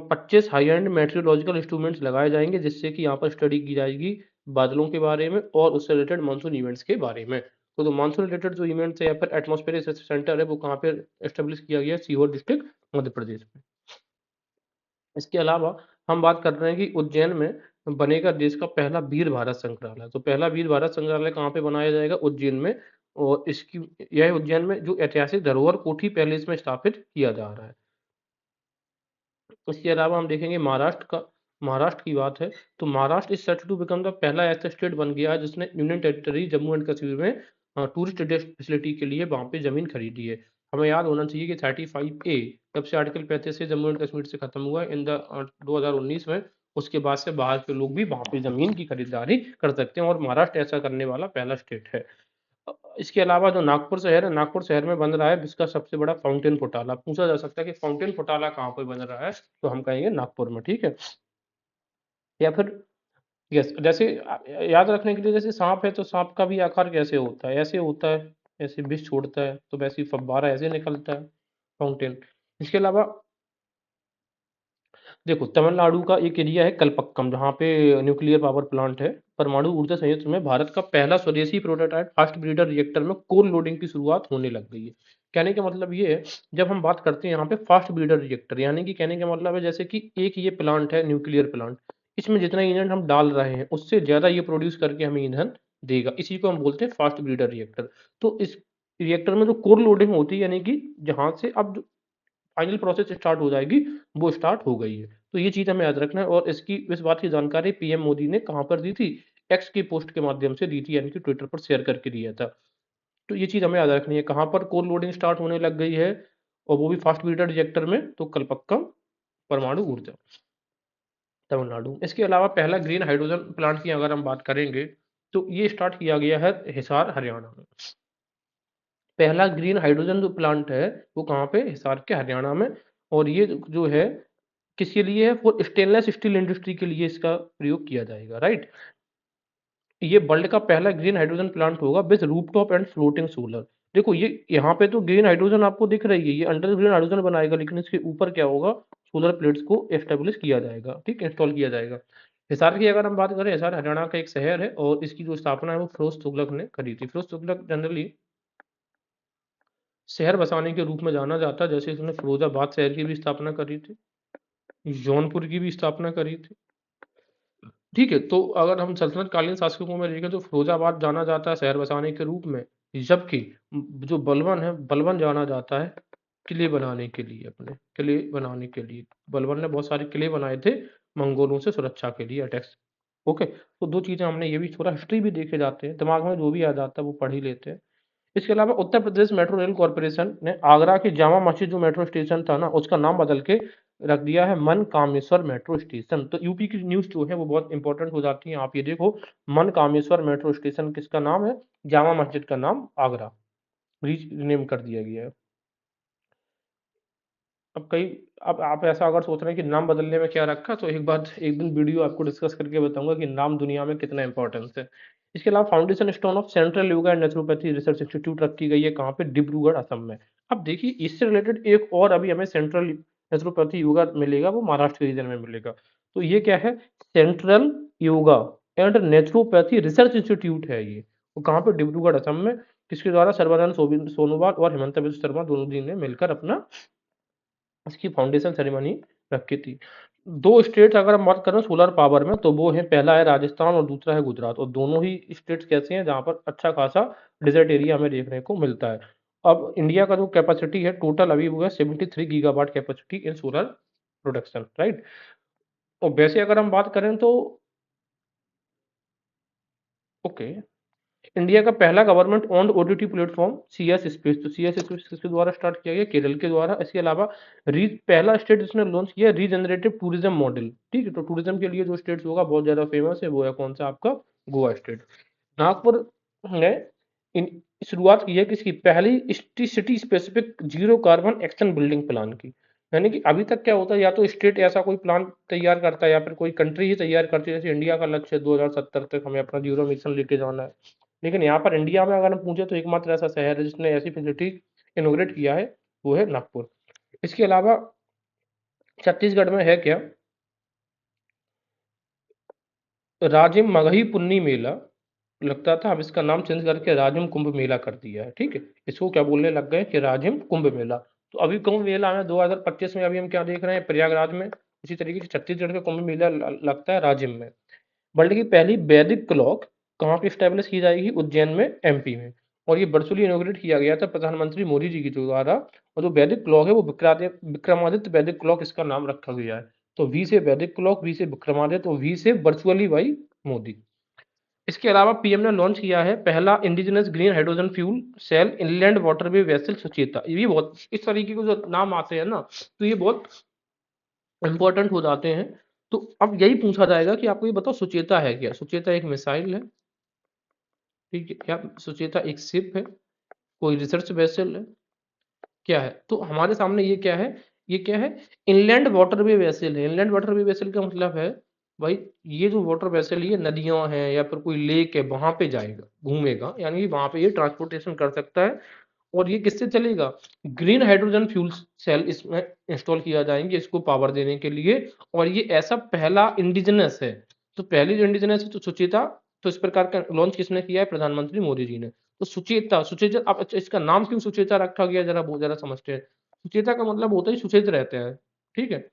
25 हाई एंड मेट्रोलॉजिकल इंस्ट्रूमेंट्स लगाए जाएंगे, जिससे कि यहाँ पर स्टडी की जाएगी बादलों के बारे में और उससे रिलेटेड मानसून इवेंट्स के बारे में। तो मानसून रिलेटेड जो इवेंट्स है या फिर एटमॉस्फेरिक रिसर्च सेंटर है, वो कहाँ पे एस्टेब्लिश किया गया है? सीहोर डिस्ट्रिक्ट, मध्य प्रदेश में। इसके अलावा हम बात कर रहे हैं कि उज्जैन में बनेगा देश का पहला वीर भारत संग्रहालय। तो पहला वीर भारत संग्रहालय कहाँ पे बनाया जाएगा? उज्जैन में। और इसकी यह उज्जैन में जो ऐतिहासिक धरोहर कोठी पैलेस में स्थापित किया जा रहा है। इसके अलावा हम देखेंगे महाराष्ट्र की बात है। तो महाराष्ट्र इस सेट टू बिकम द पहला ऐसा स्टेट बन गया है जिसने union territory Jammu and Kashmir में टूरिस्ट फैसिलिटी के लिए वहां पे जमीन खरीदी है। हमें याद होना चाहिए कि 35A जब से आर्टिकल 35 से जम्मू एंड कश्मीर से खत्म हुआ इन द 2019 में, उसके बाद से बाहर के लोग भी वहां पे जमीन की खरीदारी कर सकते हैं, और महाराष्ट्र ऐसा करने वाला पहला स्टेट है। इसके अलावा जो नागपुर शहर है, नागपुर शहर में बन रहा है विश्व का सबसे बड़ा फाउंटेन घोटाला। पूछा जा सकता है कि फाउंटेन घोटाला कहाँ पे बन रहा है, तो हम कहेंगे नागपुर में, ठीक है। या फिर यस, जैसे याद रखने के लिए, जैसे सांप है तो सांप का भी आकार कैसे होता है? ऐसे होता है, ऐसे विष छोड़ता है तो वैसे ही फव्वारा ऐसे निकलता है, फाउंटेन। इसके अलावा देखो, तमिलनाडु का एक एरिया है कलपक्कम, जहाँ पे न्यूक्लियर पावर प्लांट है। परमाणु ऊर्जा संयंत्र में भारत का पहला स्वदेशी प्रोटोटाइप फास्ट ब्रीडर रिएक्टर में कोल लोडिंग की शुरुआत होने लग गई है। कहने का मतलब ये है, जब हम बात करते हैं यहाँ पे फास्ट ब्रीडर रिएक्टर, यानी कि कहने का मतलब है जैसे कि एक ये प्लांट है न्यूक्लियर प्लांट, इसमें जितना ईंधन हम डाल रहे हैं उससे ज्यादा ये प्रोड्यूस करके हमें ईंधन देगा। इसी को हम बोलते हैं फास्ट ब्रीडर रिएक्टर। तो इस रिएक्टर में जो कोर लोडिंग होती है, यानी कि जहां से अब फाइनल प्रोसेस स्टार्ट हो जाएगी, वो स्टार्ट हो गई है। तो ये चीज हमें याद रखना है, और इस बात की जानकारी पीएम मोदी ने कहां पर दी थी? एक्स की पोस्ट के माध्यम से दी थी, यानी कि ट्विटर पर शेयर करके दिया था। तो ये चीज हमें याद रखनी है, कहां पर कोल लोडिंग स्टार्ट होने लग गई है, और वो भी फास्ट ब्रीडर रिएक्टर में, तो कलपक्कम परमाणु ऊर्जा, तमिलनाडु। इसके अलावा पहला ग्रीन हाइड्रोजन प्लांट की अगर हम बात करेंगे, तो ये स्टार्ट किया गया है हिसार, हरियाणा में। पहला ग्रीन हाइड्रोजन जो प्लांट है वो कहाँ पे? हिसार के, हरियाणा में। और ये जो है किसके लिए है? फॉर स्टेनलेस स्टील इंडस्ट्री के लिए इसका प्रयोग किया जाएगा, राइट। ये वर्ल्ड का पहला ग्रीन हाइड्रोजन प्लांट होगा with rooftop and floating solar. देखो, ये यहाँ पे तो ग्रीन हाइड्रोजन आपको दिख रही है, ये अंडर ग्रीन हाइड्रोजन बनाएगा, लेकिन इसके ऊपर क्या होगा? सोलर प्लेट्स को एस्टेब्लिश किया जाएगा, ठीक, इंस्टॉल किया जाएगा। हिसार की अगर हम बात करें, हिसार हरियाणा का एक शहर है, और इसकी जो स्थापना है वो फिरोज तुगलक ने करी थी। फिरोज तुगलक जनरली शहर बसाने के रूप में जाना जाता है, जैसे इसने फिरोजाबाद शहर की भी स्थापना करी थी, जौनपुर की भी स्थापना करी थी, ठीक है। तो अगर हम सल्तनत कालीन शासकों में देखें तो फिरोजाबाद जाना जाता है शहर बसाने के रूप में, जबकि जो बलबन है, बलबन जाना जाता है किले बनाने के लिए, अपने किले बनाने के लिए। बलबन ने बहुत सारे किले बनाए थे मंगोलों से सुरक्षा के लिए, अटैक्स। ओके, तो दो चीजें हमने, ये भी थोड़ा हिस्ट्री भी देखे जाते हैं, दिमाग में जो भी आ जाता है वो पढ़ ही लेते हैं। इसके अलावा Uttar Pradesh metro rail corporation ने आगरा की जामा मस्जिद जो मेट्रो स्टेशन था ना, उसका नाम बदल के रख दिया है मन कामेश्वर मेट्रो स्टेशन। तो यूपी की न्यूज जो है वो बहुत इंपॉर्टेंट हो जाती है। आप ये देखो, मन कामेश्वर मेट्रो स्टेशन किसका नाम है? जामा मस्जिद का नाम आगरा रीनेम कर दिया गया है। अब कई अब आप ऐसा अगर सोच रहे हैं कि नाम बदलने में क्या रखा, तो एक दिन वीडियो आपको डिस्कस करके बताऊंगा कि नाम दुनिया में कितना इंपॉर्टेंस है। इसके अलावा foundation stone of central yoga and naturopathy research institute रखी गई है, कहाँ पे? डिब्रूगढ़, असम में। अब देखिए, इससे रिलेटेड एक और अभी हमें सेंट्रल नेचुरोपैथी योगा मिलेगा, वो महाराष्ट्र के रीजन में मिलेगा। तो ये क्या है? Central yoga and naturopathy research institute है ये, वो कहाँ पे? डिब्रूगढ़, असम में। किसके द्वारा? सर्बानंद सोनोवाल और हिमंता बिस्वा शर्मा दोनों जी ने मिलकर अपना इसकी फाउंडेशन सेरेमनी रखी थी। 2 स्टेट्स अगर हम बात करें सोलर पावर में, तो वो है, पहला है राजस्थान और दूसरा है गुजरात, और दोनों ही स्टेट्स कैसे हैं जहाँ पर अच्छा खासा डेजर्ट एरिया हमें देखने को मिलता है। अब इंडिया का जो कैपेसिटी है टोटल अभी वो है 73 gigawatt capacity in solar production, right? और वैसे अगर हम बात करें तो ओके, इंडिया का पहला government owned OTT platform CS space, तो सीएस स्पेस किसके द्वारा स्टार्ट किया गया? केरल के द्वारा। इसके अलावा पहला स्टेट जिसने लॉन्च किया रीजनरेटिव टूरिज्म मॉडल, ठीक है? तो टूरिज्म के लिए जो स्टेट्स होगा बहुत ज्यादा फेमस है वो है कौन सा? आपका गोवा स्टेट। नागपुर ने इन शुरुआत की है किसकी? पहली city specific zero carbon action building plan की। यानी कि अभी तक क्या होता है, या तो स्टेट ऐसा कोई प्लान तैयार करता है या फिर कोई कंट्री ही तैयार करती है, जैसे इंडिया का लक्ष्य है 2070 तक हमें अपना जीरो मिशन लेके जाना है। लेकिन यहाँ पर इंडिया में अगर हम पूछे तो एकमात्र ऐसा शहर है जिसने ऐसी फैसिलिटी इनोग्रेट किया है, वो है नागपुर। इसके अलावा छत्तीसगढ़ में है क्या? राजिम मगही पुन्नी मेला लगता था, अब इसका नाम चेंज करके राजिम कुंभ मेला कर दिया है, ठीक है? इसको क्या बोलने लग गए कि राजिम कुंभ मेला। तो अभी कुंभ मेला में 2025 में अभी हम क्या देख रहे हैं? प्रयागराज में। उसी तरीके से छत्तीसगढ़ का कुंभ मेला लगता है राजिम में। वर्ल्ड की पहली वैदिक क्लॉक कहाँ पे स्टैब्लिश की जाएगी? उज्जैन में, एमपी में। और ये वर्चुअली इनोग्रेट किया गया था प्रधानमंत्री मोदी जी के द्वारा। और जो वैदिक क्लॉक है वो विक्रमादित्य वैदिक क्लॉक इसका नाम रखा गया है। तो वी से वैदिक क्लॉक, वी से विक्रमादित्य और वी से वर्चुअली भाई मोदी। इसके अलावा पीएम ने लॉन्च किया है पहला indigenous green hydrogen fuel cell inland waterway vessel Sucheta. ये भी बहुत, इस तरीके के जो नाम आते हैं ना, तो ये बहुत इंपॉर्टेंट हो जाते हैं। तो अब यही पूछा जाएगा कि आपको ये बताओ सुचेता है क्या? सुचेता एक मिसाइल है, ठीक है? क्या सुचेता एक शिप है? कोई रिसर्च वेसल है? क्या है? तो हमारे सामने ये क्या है? ये क्या है? इनलैंड वाटरवे वेसल है। इनलैंड वाटरवे वेसल का मतलब है भाई, ये जो वाटर वेसल ये नदियां हैं या फिर कोई लेक है वहां पे जाएगा, घूमेगा, यानी कि वहां पे ये ट्रांसपोर्टेशन कर सकता है। और ये किससे चलेगा? ग्रीन हाइड्रोजन फ्यूल सेल इसमें इंस्टॉल किया जाएंगे इसको पावर देने के लिए। और ये ऐसा पहला इंडिजिनस है। तो पहली जो इंडिजिनस है तो सुचेता, तो इस प्रकार का लॉन्च किसने किया है? प्रधानमंत्री मोदी जी ने। तो सुचेता, सुचेता, अब अच्छा इसका नाम क्यों सुचेता रखा गया, जरा बहुत जरा समझते हैं। सुचेता का मतलब होता है सुचेत रहते हैं, ठीक है?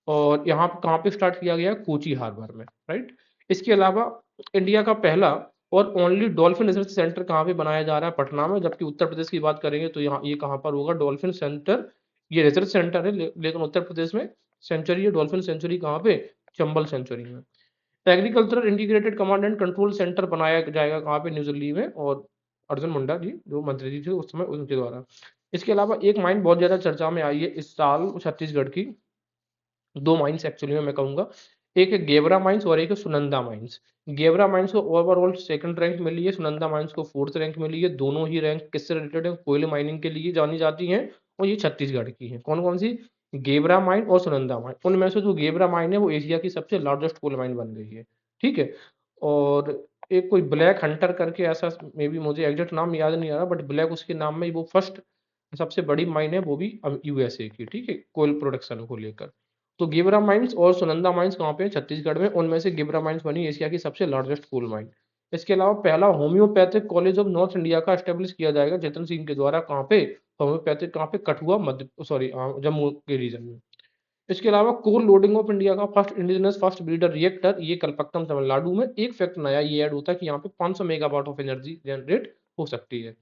और यहाँ पे कहाँ पे स्टार्ट किया गया? कोची हार्बर में, राइट? इसके अलावा इंडिया का पहला और ओनली डॉल्फिन रिसर्च सेंटर कहाँ पे बनाया जा रहा है? पटना में। जबकि उत्तर प्रदेश की बात करेंगे तो यहाँ ये कहाँ पर होगा? डॉल्फिन सेंटर, ये रिसर्च सेंटर है, लेकिन उत्तर प्रदेश में सेंचुरी है, डॉल्फिन सेंचुरी कहाँ पे? चंबल सेंचुरी में। Agricultural integrated command and control centre बनाया जाएगा कहाँ पे? न्यू दिल्ली में। और अर्जुन मुंडा जी जो मंत्री जी थे उस समय, उनके द्वारा। इसके अलावा एक माइन बहुत ज्यादा चर्चा में आई है इस साल छत्तीसगढ़ की, दो माइंस एक्चुअली में मैं कहूंगा। एक है गेवरा माइंस और एक है सुनंदा माइंस। गेवरा माइंस को ओवरऑल सेकंड रैंक मिली है, सुनंदा माइंस को फोर्थ रैंक मिली है। दोनों ही रैंक किससे रिलेटेड है? कोयले माइनिंग के लिए जानी जाती हैं। और ये छत्तीसगढ़ की है। कौन कौन सी? गेवरा माइन और सुनंदा माइन। उनमें से जो गेवरा माइन है वो एशिया की सबसे लार्जेस्ट कोल माइन बन गई है, ठीक है? और एक कोई ब्लैक हंटर करके ऐसा, मे बी मुझे एग्जैक्ट नाम याद नहीं आ रहा, बट ब्लैक उसके नाम में वो फर्स्ट सबसे बड़ी माइन है, वो भी यूएसए की, ठीक है? कोयल प्रोडक्शन को लेकर। तो गिबरा माइंस और सुनंदा माइंस कहाँ पे? छत्तीसगढ़ में। उनमें से गिबरा माइंस बनी एशिया की सबसे लार्जेस्ट कोल माइन। इसके अलावा पहला homeopathic college of north India का एस्टेब्लिश किया जाएगा जतन सिंह के द्वारा। कहाँ पे? होम्योपैथिक कहाँ पे? कठुआ, मध्य सॉरी जम्मू के रीजन में। इसके अलावा कोल लोडिंग ऑफ इंडिया का first indigenous fast breeder reactor, ये कलपक्कम तमिलनाडु में। एक फैक्ट नया ये ऐड होता है कि यहाँ पे 500 मेगावाट ऑफ एनर्जी जनरेट हो सकती है।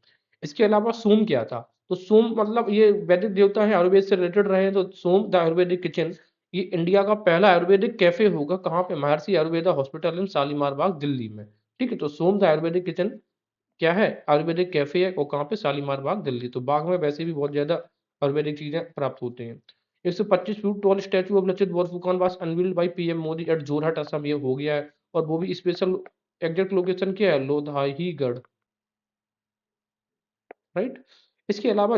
इसके अलावा सोम क्या था? तो सोम मतलब ये वैदिक देवता है, आयुर्वेद से रिलेटेड रहे हैं, तो सोम द आयुर्वेदिक किचन, ये इंडिया का पहला आयुर्वेदिक कैफे होगा। कहाँ पे? महर्षि आयुर्वेदा हॉस्पिटल इन शालीमार बाग दिल्ली में, ठीक है? तो सोम द आयुर्वेदिक किचन क्या है? आयुर्वेदिक कैफे है। और कहाँ पे? शालीमार बाग दिल्ली। तो बाग में वैसे भी बहुत ज्यादा आयुर्वेदिक चीजें प्राप्त होती हैं। 125 feet tall statue of Lachit Borphukan was unveiled by PM Modi at Jorhat Assam, ये हो गया है। और वो भी स्पेशल, एग्जैक्ट लोकेशन क्या है? लोधाहीगढ़, राइट? इसके अलावा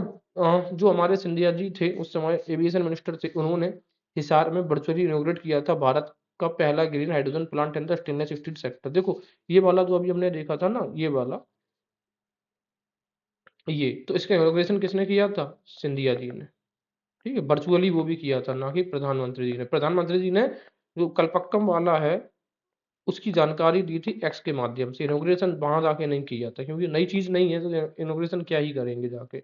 जो हमारे सिंधिया जी थे उस समय एविएशन मिनिस्टर थे, उन्होंने हिसार में वर्चुअली इनोग्रेट किया था भारत का पहला green hydrogen plant in the stainless steel sector. देखो ये वाला जो अभी हमने देखा था ना, ये वाला, ये तो इसका इनोग्रेशन किसने किया था? सिंधिया जी ने, ठीक है? वर्चुअली वो भी किया था, ना कि प्रधानमंत्री जी ने। प्रधानमंत्री जी ने जो कलपक्कम वाला है, उसकी जानकारी दी थी एक्स के माध्यम से। इनॉग्रेशन वहां जाके नहीं किया था, क्योंकि नई चीज नहीं है तो इनॉग्रेशन क्या ही करेंगे जाके।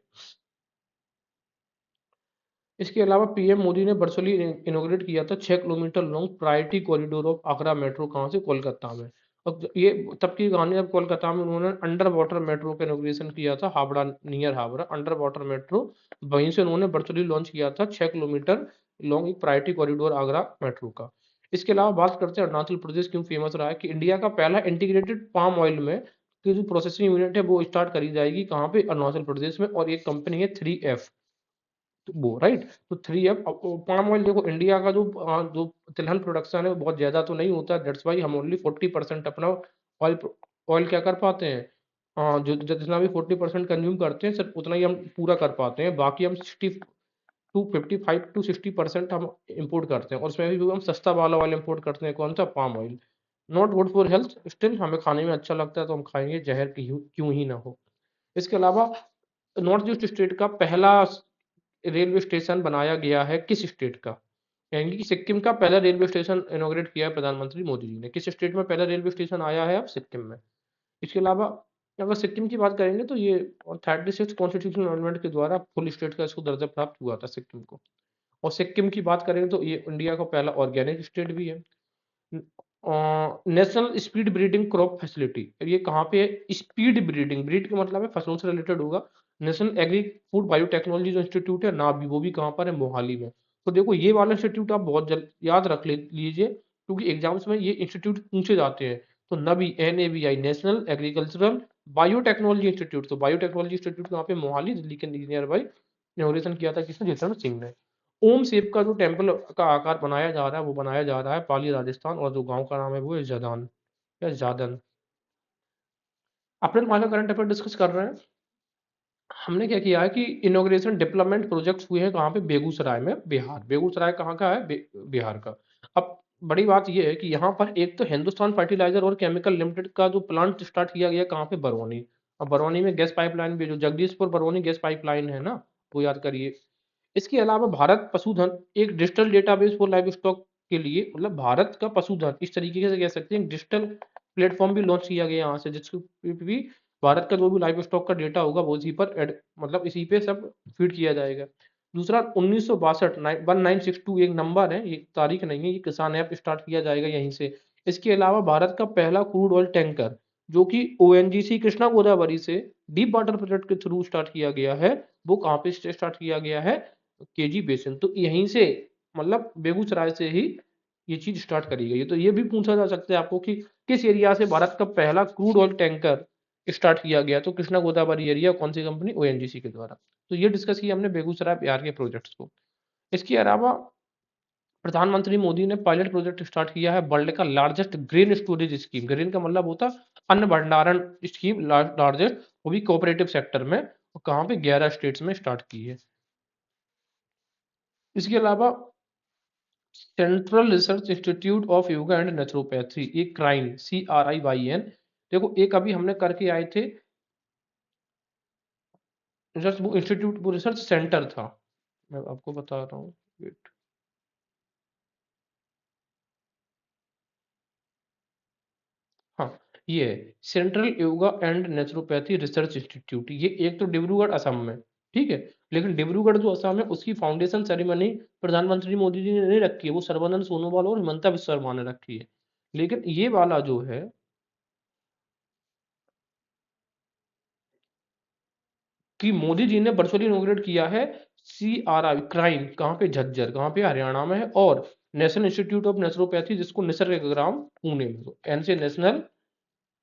इसके अलावा पीएम मोदी ने वर्चुअली इनॉग्रेट किया था 6 kilometre long priority corridor of Agra metro, कहाँ से, कोलकाता में। अब ये तब की कहानी, अब कोलकाता में उन्होंने अंडर वाटर मेट्रो का इनॉग्रेशन किया था, Howrah, near Howrah under water metro, वहीं से उन्होंने वर्चुअली लॉन्च किया था 6 किलोमीटर लॉन्ग एक प्रायोरिटी कॉरिडोर आगरा मेट्रो का। इसके अलावा बात करते हैं अरुणाचल प्रदेश क्यों फेमस रहा है, कि इंडिया का पहला इंटीग्रेटेड पाम ऑयल में की जो प्रोसेसिंग यूनिट है वो स्टार्ट करी जाएगी कहाँ पे, अरुणाचल प्रदेश में, और एक कंपनी है 3F, तो वो राइट। तो 3F पाम ऑयल, देखो इंडिया का जो तिलहन प्रोडक्शन है वो बहुत ज्यादा तो नहीं होता, दैट्स वाई हम ओनली 40% अपना ऑयल ऑयल क्या कर पाते हैं, जो जितना भी 40% कंज्यूम करते हैं सिर्फ उतना ही हम पूरा कर पाते हैं, बाकी हम 55 to 60% हम इंपोर्ट करते हैं, और उसमें भी हम सस्ता वाला ऑयल इंपोर्ट करते हैं, कौन सा, palm oil. Not good for health, still हमें खाने में अच्छा लगता है तो हम खाएंगे, जहर क्यों क्यों ही ना हो। इसके अलावा नॉर्थ ईस्ट स्टेट का पहला रेलवे स्टेशन बनाया गया है किस स्टेट का, यानी कि सिक्किम का पहला रेलवे स्टेशन इनॉग्रेट किया है प्रधानमंत्री मोदी जी ने, किस स्टेट में पहला रेलवे स्टेशन आया है, अब सिक्किम में। इसके अलावा अगर सिक्किम की बात करेंगे तो ये 36 कॉन्स्टिट्यूशनल अमेंडमेंट के द्वारा फुल स्टेट का इसको दर्जा प्राप्त हुआ था सिक्किम को। और सिक्किम की बात करें तो ये इंडिया का पहला ऑर्गेनिक स्टेट भी है। National speed breeding crop facility, ये कहाँ पे है, स्पीड ब्रीडिंग, ब्रीड का मतलब है फसलों से रिलेटेड होगा। नेशनल एग्री फूड बायोटेक्नोलॉजी जो इंस्टीट्यूट है ना, भी वो भी कहाँ पर है, मोहाली में। तो देखो ये वाला इंस्टीट्यूट आप बहुत जल्द याद रख लीजिए, क्योंकि एग्जाम्स में ये इंस्टीट्यूट पूछे जाते हैं। तो नबी, NABI, national agricultural biotechnology institute, तो बायोटेक्नोलॉजी इंस्टीट्यूट कहाँ पे, मोहाली, दिल्ली के नियर बाई। इनॉग्रेशन किया था किसने, जितेंद्र सिंह ने। ओम शेप का जो टेम्पल का आकार बनाया जा रहा है वो बनाया जा रहा है पाली राजस्थान, और जो गांव का नाम है वो है जदान या जादन। अप्रैल माह का करंट अफेयर डिस्कस कर रहे हैं। हमने क्या किया है कि इनॉग्रेशन डेवलपमेंट प्रोजेक्ट्स हुए हैं कहाँ पे, बेगूसराय में, बिहार। बेगूसराय कहाँ का है, बिहार का। अब बड़ी बात यह है कि यहाँ पर एक तो हिंदुस्तान फर्टिलाइजर और केमिकल लिमिटेड का जो प्लांट स्टार्ट किया गया कहाँ पे, बरौनी। अब बरौनी में गैस पाइपलाइन भी, जो जगदीशपुर बरौनी गैस पाइपलाइन है ना, वो याद करिए। इसके अलावा भारत पशुधन एक digital database for live stock के लिए, मतलब भारत का पशुधन इस तरीके से कह सकते हैं, डिजिटल प्लेटफॉर्म भी लॉन्च किया गया यहाँ से, जिसके भी भारत का जो भी लाइव स्टॉक का डेटा होगा वो इसी पर मतलब इसी पे सब फीड किया जाएगा। दूसरा 1962, 1962 एक नंबर है, ये तारीख नहीं है, ये किसान ऐप स्टार्ट किया जाएगा यहीं से। इसके अलावा भारत का पहला क्रूड ऑयल टैंकर जो कि ONGC कृष्णा गोदावरी से डीप वाटर प्रोजेक्ट के थ्रू स्टार्ट किया गया है, वो कहाँ पे स्टार्ट किया गया है, KG बेसिन, तो यहीं से, मतलब बेगूसराय से ही ये चीज स्टार्ट करी गई है। तो ये भी पूछा जा सकता है आपको कि किस एरिया से भारत का पहला क्रूड ऑयल टैंकर स्टार्ट किया गया, तो कृष्णा गोदावरी एरिया, कौन सी कंपनी, ONGC के द्वारा। तो ये डिस्कस किया हमने बेगूसराय बिहार के प्रोजेक्ट्स को। इसके अलावा प्रधानमंत्री मोदी ने पायलट प्रोजेक्ट स्टार्ट किया है वर्ल्ड का largest grain storage scheme, grain का मतलब होता है अन्न भंडारण स्कीम, लार्जेस्ट, वो भी कोऑपरेटिव सेक्टर में, और कहाँ पे, 11 स्टेट्स में स्टार्ट की है। इसके अलावा central research institute of yoga and naturopathy, ये क्राइन, CRIYN, देखो एक अभी हमने करके आए थे रिसर्च, वो इंस्टीट्यूट, वो रिसर्च सेंटर था, मैं आपको बता रहा हूँ, वेट। हाँ, ये है central yoga and naturopathy research institute, ये एक तो डिब्रूगढ़ असम में, ठीक है। लेकिन डिब्रूगढ़ जो असम है उसकी फाउंडेशन सेरेमनी प्रधानमंत्री मोदी जी ने नहीं रखी है, वो सर्बानंद सोनोवाल और हिमंता बिस्वा शर्मा ने रखी है। लेकिन ये वाला जो है, कि मोदी जी ने वर्चुअली इनॉग्रेट किया है, CRI क्राइन, कहाँ पे, झज्जर, कहाँ पे, हरियाणा में है, और नेशनल इंस्टीट्यूट ऑफ नेचुरोपैथी जिसको निसर्ग ग्राम पुणे में, एन से नेशनल,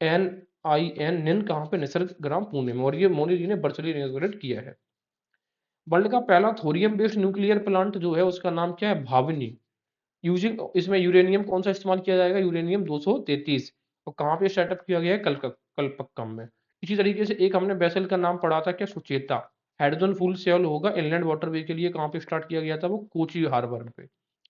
NIN, निन कहाँ पे, निसर्ग ग्राम पुणे में, और ये मोदी जी ने वर्चुअली इनॉग्रेट किया है। वर्ल्ड का पहला थोरियम बेस्ड न्यूक्लियर प्लांट जो है उसका नाम क्या है, भाविनी, यूजिंग, इसमें यूरेनियम कौन सा इस्तेमाल किया जाएगा, यूरेनियम 233, और कहाँ पे सेटअप किया गया है, कलपक्कम में। इसी तरीके से एक हमने वेसल का नाम पढ़ा था क्या, सुचेता, हाइड्रोजन फ्यूल सेल होगा इनलैंड वाटरवे के लिए, कहाँ पे स्टार्ट किया गया था, वो कोची हार्बर पे,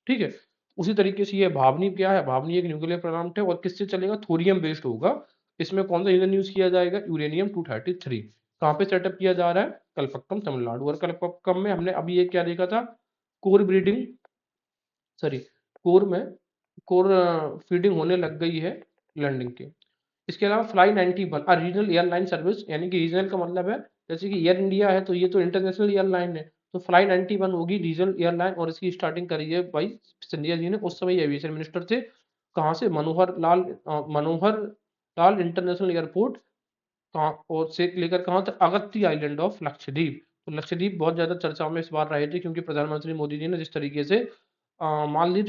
ठीक है। उसी तरीके से ये भावनी क्या है, भावनी एक न्यूक्लियर प्लांट है, और किससे चलेगा, थोरियम बेस्ड होगा। इसमें कौन सा ईंधन यूज किया जाएगा, यूरेनियम 233, कहाँ पे सेटअप किया जा रहा है, कलपक्कम तमिलनाडु, और कलपक्कम में हमने अभी एक क्या देखा था, कोर ब्रीडिंग, सॉरी, कोर में, कोर फीडिंग होने लग गई है, लैंडिंग के। इसके अलावा फ्लाई 91 रीजनल एयरलाइन सर्विस, यानी कि रीजनल का मतलब है जैसे कि एयर इंडिया है तो ये तो इंटरनेशनल एयरलाइन है, तो फ्लाई 91 होगी रीजनल एयरलाइन, और इसकी स्टार्टिंग करी है भाई सिंधिया जी ने, उस समय एविएशन मिनिस्टर थे। कहाँ से? मनोहर लाल इंटरनेशनल एयरपोर्ट, कहाँ और से लेकर कहाँ तक? Agatti island of Lakshadweep. तो लक्षद्वीप बहुत ज्यादा चर्चा में इस बार रहे थे, क्योंकि प्रधानमंत्री मोदी जी ने जिस तरीके से मालदीव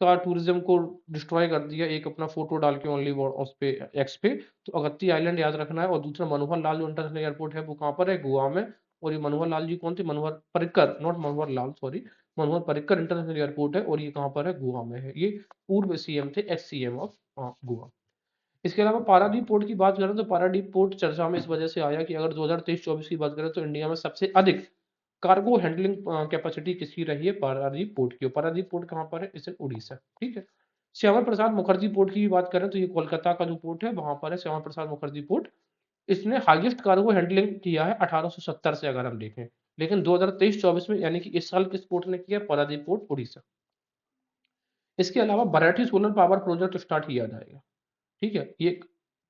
का टूरिज्म को डिस्ट्रॉय कर दिया, एक अपना फोटो डाल के ओनली उस पे एक्स पे। तो अगत्ती आइलैंड याद रखना है। और दूसरा मनोहर लाल जो इंटरनेशनल एयरपोर्ट है वो कहाँ पर है? गोवा में। और ये मनोहर लाल जी कौन थे? Manohar Parrikar, not Manohar Lal, sorry, Manohar Parrikar international airport है, और ये कहाँ पर है? गोवा में है। ये पूर्व सीएम थे, एक्स सीएम ऑफ गोवा। इसके अलावा पारादीप पोर्ट की बात करें तो पारादीप पोर्ट चर्चा में इस वजह से आया कि अगर 2023-24 की बात करें तो इंडिया में सबसे अधिक कार्गो हैंडलिंग कैपेसिटी किसकी रही है? पारादीप पोर्ट की। पारादीप पोर्ट कहाँ पर है? इसे उड़ीसा, ठीक है। श्यामा प्रसाद मुखर्जी पोर्ट की भी बात करें तो ये कोलकाता का जो पोर्ट है वहां पर है श्यामा प्रसाद मुखर्जी पोर्ट। इसने हाईएस्ट कार्गो हैंडलिंग किया है 1870 से, अगर हम देखें। लेकिन 2023-24 में यानी कि इस साल किस पोर्ट ने किया? पारादीप पोर्ट, उड़ीसा। इसके अलावा बरैठी सोलर पावर प्रोजेक्ट स्टार्ट किया जाएगा, ठीक है। ये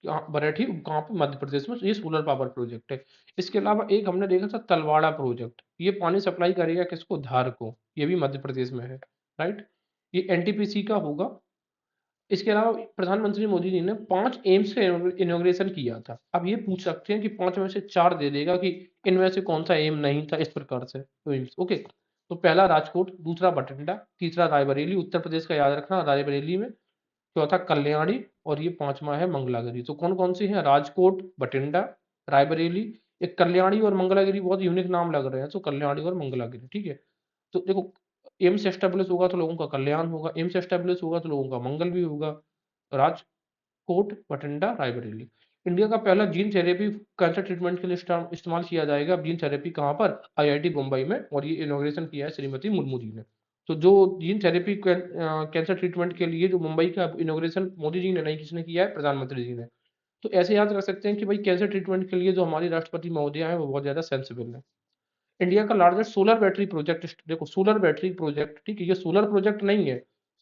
बरेठी कहाँ पे? मध्य प्रदेश में। ये सोलर पावर प्रोजेक्ट है। इसके अलावा एक हमने देखा था तलवाड़ा प्रोजेक्ट, ये पानी सप्लाई करेगा किसको? धार को। ये भी मध्य प्रदेश में है, राइट। ये एनटीपीसी का होगा। इसके अलावा प्रधानमंत्री मोदी जी ने 5 एम्स का इनॉग्रेशन किया था। अब ये पूछ सकते हैं कि 5 में से 4 दे देगा कि इनमें से कौन सा एम नहीं था, इस प्रकार से तो एम्स, ओके। तो पहला राजकोट, दूसरा बठिंडा, तीसरा रायबरेली, उत्तर प्रदेश का याद रखना, रायबरेली में। चौथा कल्याणी, और ये पांचवा है मंगलागिरी। तो कौन कौन सी है? राजकोट, बठिंडा, रायबरेली, एक कल्याणी और मंगलागिरी, बहुत यूनिक नाम लग रहे हैं, तो कल्याणी और मंगलागिरी, ठीक है। तो देखो, एम्स एस्टेब्लिश होगा तो लोगों का कल्याण होगा, एम्स एस्टेब्लिश होगा तो लोगों का मंगल भी होगा। राजकोट, बठिंडा, रायबरेली। इंडिया का पहला जीन थेरेपी कैंसर ट्रीटमेंट के लिए इस्तेमाल किया जाएगा। जीन थेरेपी कहाँ पर? आईआईटी मुंबई में, और ये इनोग्रेशन किया है श्रीमती मुर्मू जी ने। तो जो जीन थेरेपी कैंसर ट्रीटमेंट के लिए जो मुंबई का इनोग्रेशन मोदी जी ने नहीं, किसने किया है? प्रधानमंत्री जी ने। तो ऐसे याद रख सकते हैं कि भाई कैंसर ट्रीटमेंट के लिए जो हमारी राष्ट्रपति महोदया है वो बहुत ज्यादा सेंसिबल है। इंडिया का लार्जेस्ट सोलर बैटरी प्रोजेक्ट, देखो सोलर बैटरी प्रोजेक्ट, ठीक है, ये सोलर प्रोजेक्ट नहीं है,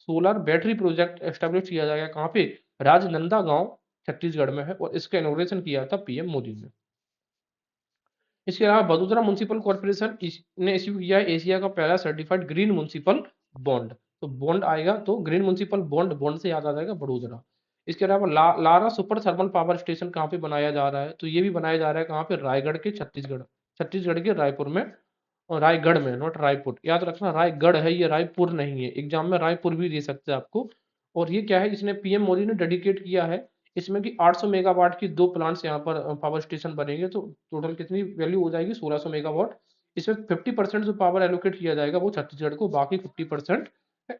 सोलर बैटरी प्रोजेक्ट एस्टेब्लिश किया जाएगा कहाँ पे? राजनंदा गांव, छत्तीसगढ़ में है, और इसका इनोग्रेशन किया था पीएम मोदी ने। इसके अलावा वडोदरा म्युनिसिपल कॉर्पोरेशन ने इश्यू किया है एशिया का पहला सर्टिफाइड ग्रीन म्युनिसिपल बॉन्ड। तो बॉन्ड आएगा तो ग्रीन म्युनिसिपल बॉन्ड, बॉन्ड से याद आ जाएगा वडोदरा। इसके अलावा Lara super thermal power station कहाँ पे बनाया जा रहा है? तो ये भी बनाया जा रहा है कहाँ पे? रायगढ़ के, छत्तीसगढ़, छत्तीसगढ़ के रायपुर में, और रायगढ़ में, नॉट रायपुर, याद रखना रायगढ़ है ये, रायपुर नहीं है। एग्जाम में रायपुर भी दे सकते हैं आपको। और ये क्या है? इसने पीएम मोदी ने डेडिकेट किया है इसमें कि 800 मेगावाट की 2 प्लांट्स यहाँ पर पावर स्टेशन बनेंगे, तो टोटल कितनी वैल्यू हो जाएगी? 1600 मेगावाट। इसमें 50% जो पावर एलोकेट किया जाएगा वो छत्तीसगढ़ को, बाकी 50%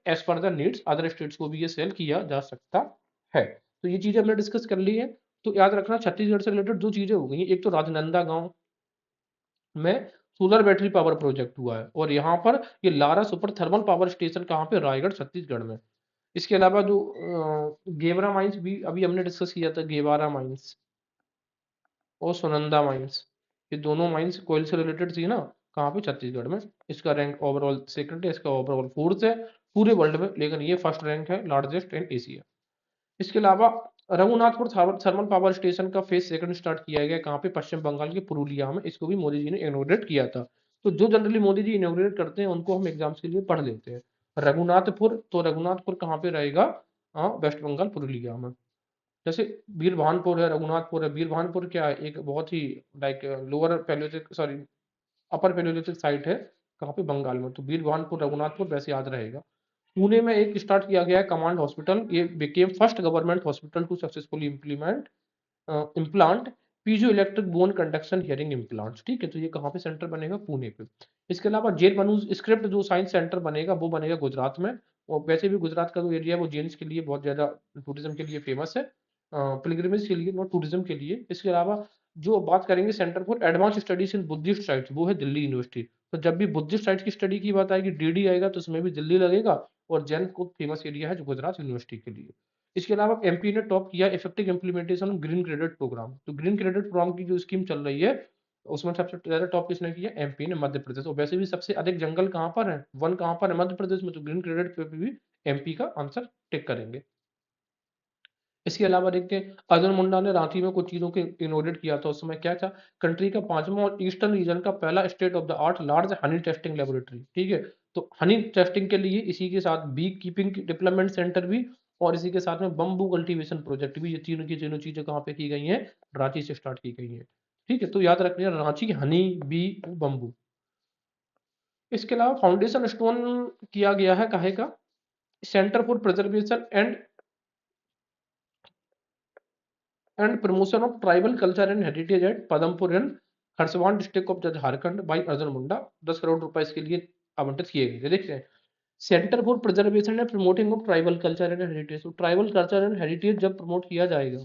as per the needs other states को भी ये सेल किया जा सकता है। तो ये चीजें हमने डिस्कस कर ली है। तो याद रखना छत्तीसगढ़ से रिलेटेड दो चीजें हो गई, एक तो राजनंदा गांव में सोलर बैटरी पावर प्रोजेक्ट हुआ है, और यहाँ पर ये Lara super thermal power station कहाँ पे? रायगढ़, छत्तीसगढ़ में। इसके अलावा जो गेवरा माइंस भी अभी हमने डिस्कस किया था, गेवारा माइंस और सुनंदा माइंस, ये दोनों माइंस कोयल से रिलेटेड थी ना, कहाँ पे? छत्तीसगढ़ में। इसका रैंक ओवरऑल सेकंड है, इसका ओवरऑल फोर्थ है पूरे वर्ल्ड में, लेकिन ये फर्स्ट रैंक है लार्जेस्ट इन एशिया। इसके अलावा रघुनाथपुर थर्मल पावर स्टेशन का फेज सेकंड स्टार्ट किया गया कहाँ पे? पश्चिम बंगाल के पुरुलिया में। इसको भी मोदी जी ने इनोग्रेट किया था। तो जो जनरली मोदी जी इनोग्रेट करते हैं उनको हम एग्जाम्स के लिए पढ़ लेते हैं। रघुनाथपुर, तो रघुनाथपुर कहाँ पे रहेगा? वेस्ट बंगाल, पुरुलिया में। जैसे बीरभानपुर है, रघुनाथपुर है। बीरभानपुर क्या है? एक बहुत ही like lower palaeolithic, sorry upper palaeolithic site है, कहाँ पे? बंगाल में। तो बीरभानपुर, रघुनाथपुर वैसे याद रहेगा। पुणे में एक स्टार्ट किया गया है कमांड हॉस्पिटल, ये became first government hospital to successfully implant piezo electric bone conduction hearing implants, ठीक है। तो ये कहाँ पे सेंटर बनेगा? पुणे पे। इसके अलावा जेल मनुज स्क्रिप्ट जो साइंस सेंटर बनेगा वो बनेगा गुजरात में। और वैसे भी गुजरात का जो एरिया है वो जेन्स के लिए बहुत ज्यादा टूरिज्म के लिए फेमस है, पिलग्रिमेज के लिए, नॉट टूरिज्म के लिए। इसके अलावा जो बात करेंगे centre for advance studies in Buddhist sites, वो है दिल्ली यूनिवर्सिटी। तो जब भी बुद्धिस्ट साइट्स की स्टडी की बात आएगी, डीडी आएगा, तो उसमें भी दिल्ली लगेगा। और जैन को फेमस एरिया है जो गुजरात यूनिवर्सिटी के लिए। इसके अलावा एमपी ने टॉप किया effective implementation of green credit programme. तो ग्रीन क्रेडिट प्रोग्राम की जो स्कीम चल रही है उसमें सबसे ज्यादा टॉप किसने किया? एमपी ने, मध्य प्रदेश। और वैसे भी सबसे अधिक जंगल कहाँ पर है? वन कहाँ पर है? मध्य प्रदेश में। तो ग्रीन क्रेडिट पे भी एमपी का आंसर टिक करेंगे। इसके अलावा देखते हैं अर्जुन मुंडा ने रांची में कुछ चीज़ों के इनोवेट किया था। उस समय क्या था, कंट्री का 5वां और ईस्टर्न रीजन का पहला state of the art large Honey testing laboratory, ठीक है। तो हनी टेस्टिंग के लिए इसी के साथ बी कीपिंग डेवलपमेंट सेंटर भी, और इसी के साथ में बम्बू कल्टीवेशन प्रोजेक्ट भी, ये तीनों की तीनों चीजें कहाँ पे की गई हैं, रांची से स्टार्ट की गई हैं। ठीक है, तो याद रखना रांची, हनी, बी, बम्बू। इसके अलावा फाउंडेशन स्टोन किया गया है काहे का, centre for preservation and promotion of tribal culture and heritage at Padampur and Kharsawan district of Jharkhand by Arjun Munda. 10 crore रुपए इसके लिए आवंटित किए गए थे। देखते हैं, centre for preservation and promoting of tribal culture and heritage. तो ट्राइबल कल्चर एंड हेरिटेज जब प्रमोट किया जाएगा,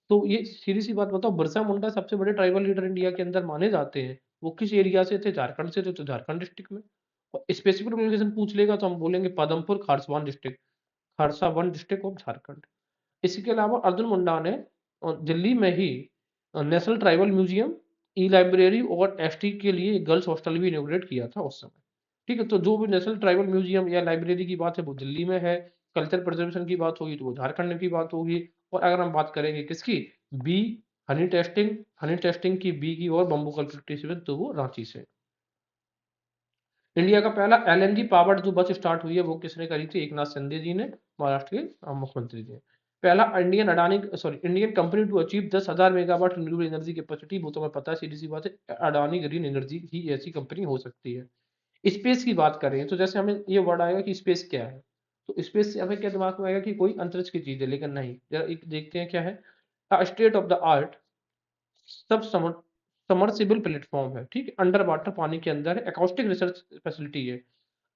तो ये सीधी सी बात बताओ, बिरसा मुंडा सबसे बड़े ट्राइबल लीडर इंडिया के अंदर माने जाते हैं। वो किस एरिया से थे, झारखंड से थे, तो झारखंड डिस्ट्रिक्ट में। और स्पेसिफिक लोकेशन पूछ लेगा तो हम बोलेंगे Padampur Kharsawan district, Kharsawan district of Jharkhand. इसके अलावा अर्जुन मुंडा ने दिल्ली में ही national tribal museum, e library और एसटी के लिए गर्ल्स हॉस्टल भी इनॉग्रेट किया था उस समय। ठीक है, तो जो भी नेशनल ट्राइबल म्यूजियम या लाइब्रेरी की बात है वो दिल्ली में है, कल्चर प्रिजर्वेशन की बात होगी तो वो झारखंड की बात होगी। और अगर हम बात करेंगे किसकी, बी, हनी टेस्टिंग की बी की, और बम्बू कल्टिवेशन तो वो रांची से। इंडिया का पहला एलएनजी पावर्ड जो बस स्टार्ट हुई है वो किसने करी थी, एकनाथ शिंदे जी ने, महाराष्ट्र के मुख्यमंत्री जी। पहला Indian company to achieve 10,000 megawatt renewable energy capacity, वो तो हमें पता है, सीधी सी बात है, अडानी ग्रीन एनर्जी ही ऐसी कंपनी हो सकती है। स्पेस की बात करें तो जैसे हमें ये वर्ड आएगा कि स्पेस क्या है, तो स्पेस से हमें क्या दिमाग में आएगा कि कोई अंतरिक्ष की चीज है, लेकिन नहीं, जरा एक देखते हैं क्या है। स्टेट ऑफ द आर्ट सब समर्सिबल प्लेटफॉर्म है, ठीक है, अंडर वाटर, पानी के अंदर है, एकॉस्टिक रिसर्च फैसिलिटी है,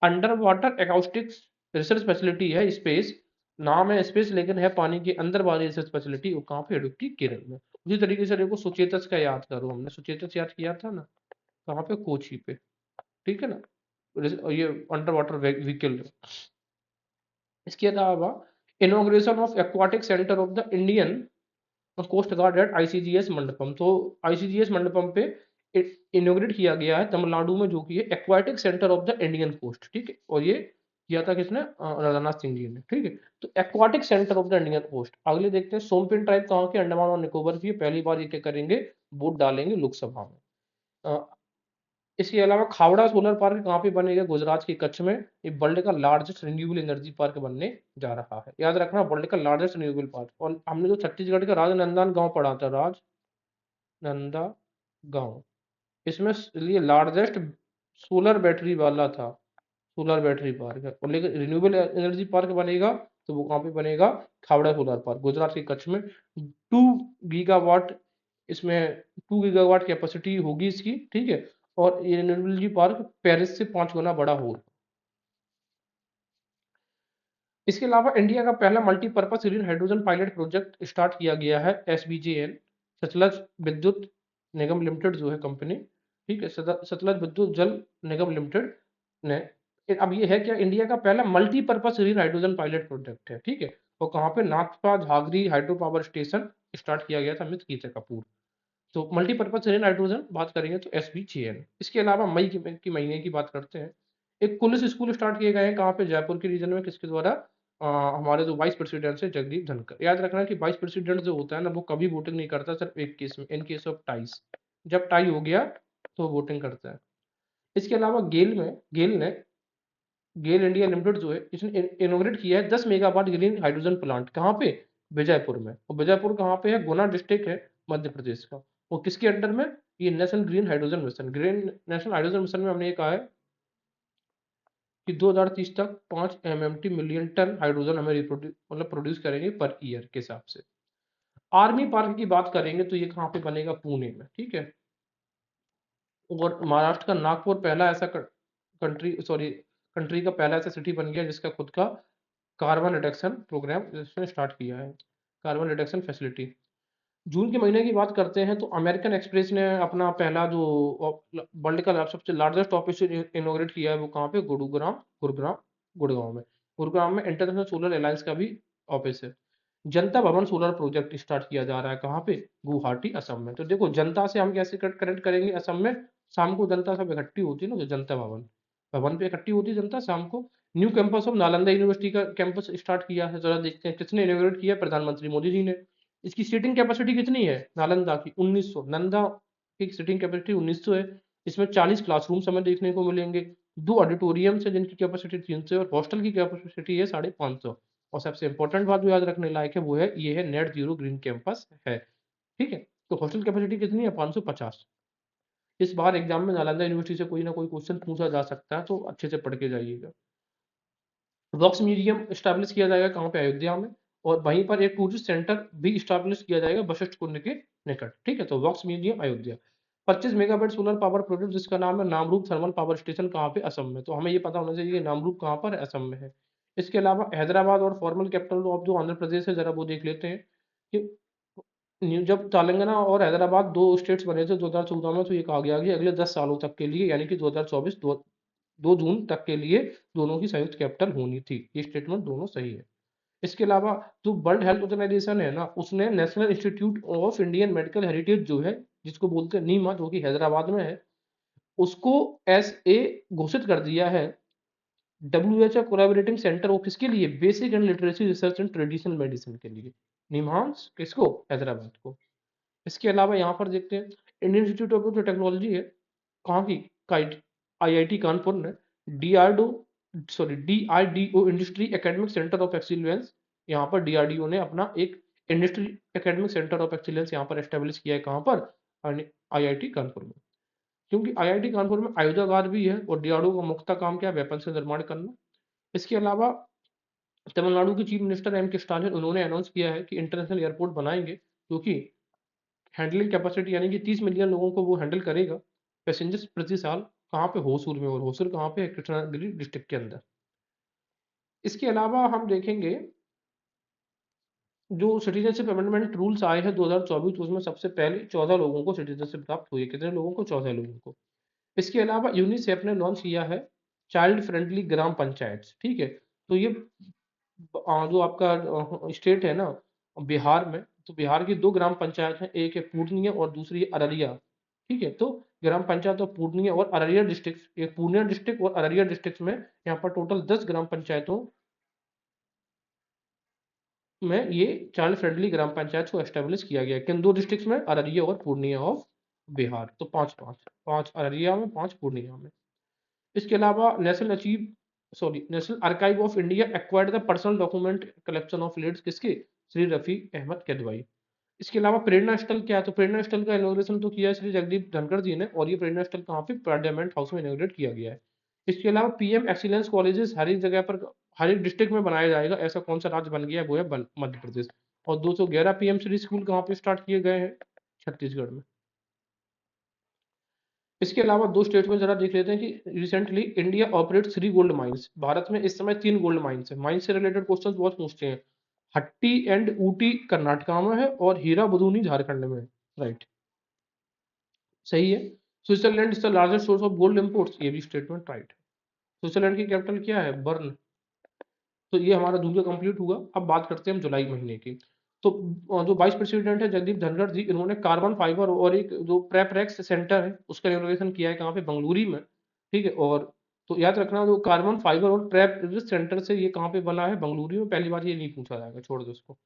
under water acoustics research facility है स्पेस, नाम है स्पेस लेकिन है पानी के अंदर वाली रिसर्च फैसिलिटी, वो कहाँ पे है, डुबकी केरल में। उसी तरीके से देखो सुचेतस का याद करो, हमने सुचेतस याद किया था ना, कहाँ पे, कोची पे, ठीक है ना, ये अंडर वाटर व्हीकल। इसके अलावा inauguration of aquatic centre of the Indian coast guard at ICGS Mandapam. तो आईसीजीएस मंडपम पे इनोग्रेट किया गया है तमिलनाडु में, जो कि है aquatic centre of the Indian coast, ठीक है। और ये किया था किसने, राजनाथ सिंह जी ने, ठीक है। तो aquatic centre of the Indian coast. अगले देखते हैं, सोमपिन ट्राइब कहाँ के, अंडमान और निकोबार की, पहली बार ये क्या करेंगे, वोट डालेंगे लोकसभा में। इसके अलावा खावड़ा सोलर पार्क कहाँ पे बनेगा, गुजरात के कच्छ में। ये वर्ल्ड का लार्जेस्ट रिन्यूएबल एनर्जी पार्क बनने जा रहा है, याद रखना, वर्ल्ड का लार्जेस्ट रिन्यूएबल पार्क। और हमने जो छत्तीसगढ़ का राजनंदन गांव पढ़ा था, राजनंदा गांव, इसमें ये लार्जेस्ट सोलर बैटरी वाला था, सोलर बैटरी पार्क है। और लेकिन रिन्यूएबल एनर्जी पार्क बनेगा तो वो कहाँ पे बनेगा, खावड़ा सोलर पार्क, गुजरात के कच्छ में। 2 गीगावाट इसमें 2 गीगावाट कैपेसिटी होगी इसकी, ठीक है। और ये एनर्जी पार्क पेरिस से 5 गुना बड़ा होगा। इसके अलावा इंडिया का पहला multipurpose green hydrogen pilot project start किया गया है, एसबीजेएल, सतलज विद्युत निगम लिमिटेड जो है कंपनी, ठीक है, सतलज विद्युत जल निगम लिमिटेड ने। अब ये है क्या, इंडिया का पहला multipurpose green hydrogen pilot project है, ठीक है। और कहाँ पे, Nathpa Jhakri hydro power station start किया गया था मित गीता कपूर। तो मल्टीपर्पज ग्रीन हाइड्रोजन बात करेंगे तो एसबीजीएल। इसके अलावा मई की महीने की बात करते हैं, एक पुलिस स्कूल स्टार्ट किए गए हैं कहाँ पे, जयपुर के रीजन में, किसके द्वारा, हमारे जो वाइस प्रेसिडेंट है जगदीप धनखड़। याद रखना कि वाइस प्रेसिडेंट जो होता है ना, वो कभी वोटिंग नहीं करता, सिर्फ एक केस में, इन केस ऑफ टाइज, जब टाई हो गया तो वोटिंग करता है। इसके अलावा गेल इंडिया लिमिटेड जो है, इसने इनोग्रेट किया है 10 मेगावाट ग्रीन हाइड्रोजन प्लांट, कहाँ पे, विजयपुर में। और विजयपुर कहाँ पे है, गुना डिस्ट्रिक्ट है, मध्य प्रदेश का। और किसके अंडर में, ये national green hydrogen mission, green national hydrogen mission में हमने ये कहा है कि 2030 तक 5 MMT मिलियन टन हाइड्रोजन हमें प्रोड्यूस करेंगे पर ईयर के हिसाब से। आर्मी पार्क की बात करेंगे तो ये कहाँ पे बनेगा, पुणे में, ठीक है। और महाराष्ट्र का नागपुर पहला ऐसा कंट्री का पहला ऐसा सिटी बन गया जिसका खुद का कार्बन रिडक्शन प्रोग्राम जिसने स्टार्ट किया है, कार्बन रिडक्शन फैसिलिटी। जून के महीने की बात करते हैं तो अमेरिकन एक्सप्रेस ने अपना पहला जो वर्ल्ड का सबसे लार्जेस्ट ऑफिस इनोग्रेट किया है, वो कहाँ पे, गुड़गांव में। गुड़गांव में इंटरनेशनल सोलर अलायंस का भी ऑफिस है। जनता भवन सोलर प्रोजेक्ट स्टार्ट किया जा रहा है, कहाँ पे, गुवाहाटी असम में। तो देखो, जनता से हम कैसे कनेक्ट करेंगे, असम में शाम को जनता सब इकट्ठी होती है ना, तो जनता भवन, भवन पे इकट्ठी होती है जनता शाम को। New campus of Nalanda university का कैंपस स्टार्ट किया है, जरा देखते हैं किसने इनॉग्रेट किया, प्रधानमंत्री मोदी जी ने। इसकी सीटिंग कैपेसिटी कितनी है नालंदा की, 1900। नंदा की सीटिंग कैपेसिटी 1900 है। इसमें 40 क्लासरूम्स हमें देखने को मिलेंगे, 2 ऑडिटोरियम्स है जिनकी कैपेसिटी 300 है, और हॉस्टल की कैपेसिटी है 550। और सबसे इंपॉर्टेंट बात जो याद रखने लायक है वो है, ये है नेट जीरो ग्रीन कैंपस है। ठीक है, तो हॉस्टल कैपेसिटी कितनी है, 550। इस बार एग्जाम में नालंदा यूनिवर्सिटी से कोई ना कोई क्वेश्चन पूछा जा सकता है, तो अच्छे से पढ़ के जाइएगा। वॉक्स म्यूजियम स्टैब्लिश किया जाएगा कहाँ पे, अयोध्या में। और वहीं पर एक टूरिस्ट सेंटर भी स्टैब्लिश किया जाएगा वशिष्ठ कुंड के निकट। ठीक है, तो wax museum Ayodhya. 25 megawatt solar power project जिसका नाम है नामरूप थर्मल पावर स्टेशन, कहाँ पे, असम में। तो हमें ये पता होना चाहिए कि नामरूप कहाँ पर है, असम में है। इसके अलावा हैदराबाद और फॉर्मल कैपिटल ऑफ जो आंध्र प्रदेश है, जरा वो देख लेते हैं कि जब तेलंगाना और हैदराबाद दो स्टेट्स बने थे 2014 में, तो ये कहा गया कि अगले 10 सालों तक के लिए, यानी कि 2024 2 जून तक के लिए दोनों की संयुक्त कैपिटल होनी थी। ये स्टेटमेंट दोनों सही है। इसके अलावा जो वर्ल्ड हेल्थ ऑर्गेनाइजेशन है ना, उसने national institute of Indian medical heritage जो है, जिसको बोलते हैं नीमा, जो कि हैदराबाद में है, उसको एस ए घोषित कर दिया है WHO कोलैबोरेटिंग सेंटर ऑफ, किसके लिए, basic and literacy research and traditional medicine के लिए। निम्हांस किसको, हैदराबाद को। इसके अलावा यहाँ पर देखते हैं इंडियन इंस्टीट्यूट ऑफ टेक्नोलॉजी है, कहाँ की, काइट, IIT कानपुर ने डीआरडो DRDO industry academic centre of excellence, यहाँ पर DRDO ने अपना एक industry academic centre of excellence यहाँ पर एस्टेब्लिश किया है, कहाँ पर, IIT कानपुर में। क्योंकि IIT कानपुर में आयुधागार भी है, और DRDO का मुख्य काम क्या है, वेपन से निर्माण करना। इसके अलावा तमिलनाडु के चीफ मिनिस्टर M.K. स्टालिन, उन्होंने अनाउंस किया है कि इंटरनेशनल एयरपोर्ट बनाएंगे, क्योंकि हैंडलिंग कैपेसिटी यानी कि 30 मिलियन लोगों को वो हैंडल करेगा पैसेंजर्स प्रति साल। कहाँ पे, होसूर में। और होसूर कहाँ पे है, कृष्णागिरी डिस्ट्रिक्ट के अंदर। इसके अलावा हम देखेंगे जो सिटीजनशिप अमेंडमेंट रूल्स आए हैं 2024, तो उसमें सबसे पहले 14 लोगों को सिटीजनशिप प्राप्त हुई है। कितने लोगों को, 14 लोगों को। इसके अलावा यूनिसेफ ने लॉन्च किया है चाइल्ड फ्रेंडली ग्राम पंचायत। ठीक है, तो ये जो आपका स्टेट है ना, बिहार में, तो बिहार की 2 ग्राम पंचायत हैं, एक है पूर्णिया और दूसरी है अररिया। ठीक है, तो ग्राम पंचायत ऑफ पूर्णिया और अररिया डिस्ट्रिक्ट, एक पूर्णिया डिस्ट्रिक्ट और अररिया डिस्ट्रिक्ट में, यहाँ पर टोटल 10 ग्राम पंचायतों में ये चाइल्ड फ्रेंडली ग्राम पंचायत को एस्टेब्लिश किया गया है। किन 2 डिस्ट्रिक्ट में, अररिया और पूर्णिया ऑफ बिहार। तो 5 अररिया में, 5 पूर्णिया में। इसके अलावा national archive of India acquired the personal document collection of leads, किसके, श्री रफी अहमद किदवाई। इसके अलावा प्रेरणा स्थल क्या है, तो प्रेरणा स्थल का इनॉग्रेशन तो किया है श्री जगदीप धनखड़ जी ने, और ये प्रेरणा स्थल कहाँ पे, पार्लियामेंट हाउस में इनॉग्रेट किया गया है। इसके अलावा PM एक्सीलेंस कॉलेजेस हर एक जगह पर, हर एक डिस्ट्रिक्ट में बनाया जाएगा, ऐसा कौन सा राज्य बन गया है, वो है मध्य प्रदेश। और 211 PM श्री स्कूल कहाँ पे स्टार्ट किए गए हैं, छत्तीसगढ़ में। इसके अलावा 2 स्टेट में जरा देख लेते हैं कि recently India operates 3 gold mines. Bharat में इस समय 3 गोल्ड माइंस है। माइंस से रिलेटेड क्वेश्चंस बहुत पूछते हैं। हट्टी एंड ऊटी कर्नाटका में है, और हीरा बुदूनी झारखंड में है। राइट, सही है। Switzerland is the largest source of gold imports, ये भी स्टेटमेंट राइट है। स्विट्जरलैंड की कैपिटल क्या है, बर्न। तो ये हमारा जून का कंप्लीट हुआ। अब बात करते हैं हम जुलाई महीने की। तो जो वाइस प्रेसिडेंट है जगदीप धनखड़ जी, इन्होंने कार्बन फाइबर और एक जो प्रेपरेक्स सेंटर है उसका इनोग्रेशन किया है, कहाँ पे, बंगलुरु में। ठीक है, और तो याद रखना, जो कार्बन फाइबर और प्रेपरेक्स सेंटर से ये कहाँ पे बना है, बंगलुरु में। पहली बार ये नहीं पूछा जाएगा, छोड़ दो इसको।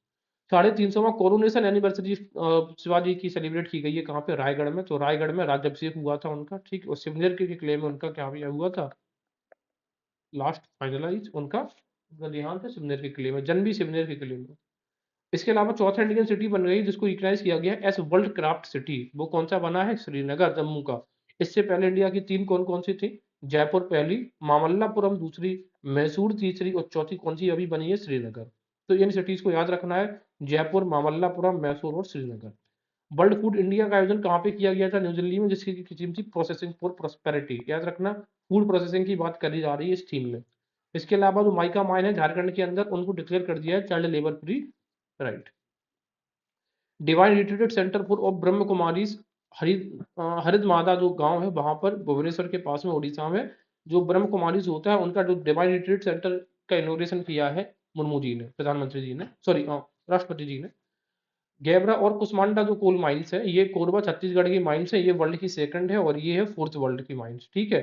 350वां कोरोनेशन एनिवर्सरी शिवाजी की सेलिब्रेट की गई है, कहाँ पे, रायगढ़ में। तो रायगढ़ में राज्याभिषेक हुआ था उनका। ठीक, और सिवनेर के किले में उनका क्या हुआ था, लास्ट फाइनलाइज उनका देहांत है सिवनेर के किले में, जन्म भी सिवनेर के किले में। इसके अलावा चौथा इंडियन सिटी बन गई जिसको रिकग्नाइज किया गया एज वर्ल्ड क्राफ्ट सिटी। वो कौन सा बना है, श्रीनगर, जम्मू का। इससे पहले इंडिया की 3 कौन कौन सी थी, जयपुर पहली, मामल्लापुरम दूसरी, मैसूर तीसरी, और चौथी कौन सी अभी बनी है, श्रीनगर। तो इन सिटीज को याद रखना है, जयपुर, मामल्लापुरम, मैसूर और श्रीनगर। वर्ल्ड फूड इंडिया का आयोजन कहाँ पे किया गया था, न्यू दिल्ली में, जिसकी थीम थी प्रोसेसिंग फॉर प्रोस्पेरिटी। याद रखना, फूड प्रोसेसिंग की बात करी जा रही है इस थीम में। इसके अलावा जो माइका माइन है झारखंड के अंदर, उनको डिक्लेयर कर दिया है child labour free. Right, divine retreat centre for of Brahma Kumari हरिद मादा जो गांव है वहां पर भुवनेश्वर के पास में, उड़ीसा में, जो ब्रह्म कुमारीज होता है उनका जो डिवाइन रिट्रीट सेंटर का इनोग्रेशन किया है मुर्मू जी ने, प्रधानमंत्री जी ने, सॉरी राष्ट्रपति जी ने। गेबरा और कुसमांडा जो कोल माइंस है, ये कोरबा छत्तीसगढ़ की माइंस है, ये वर्ल्ड की सेकंड है, और ये है 4th वर्ल्ड की माइंस। ठीक है,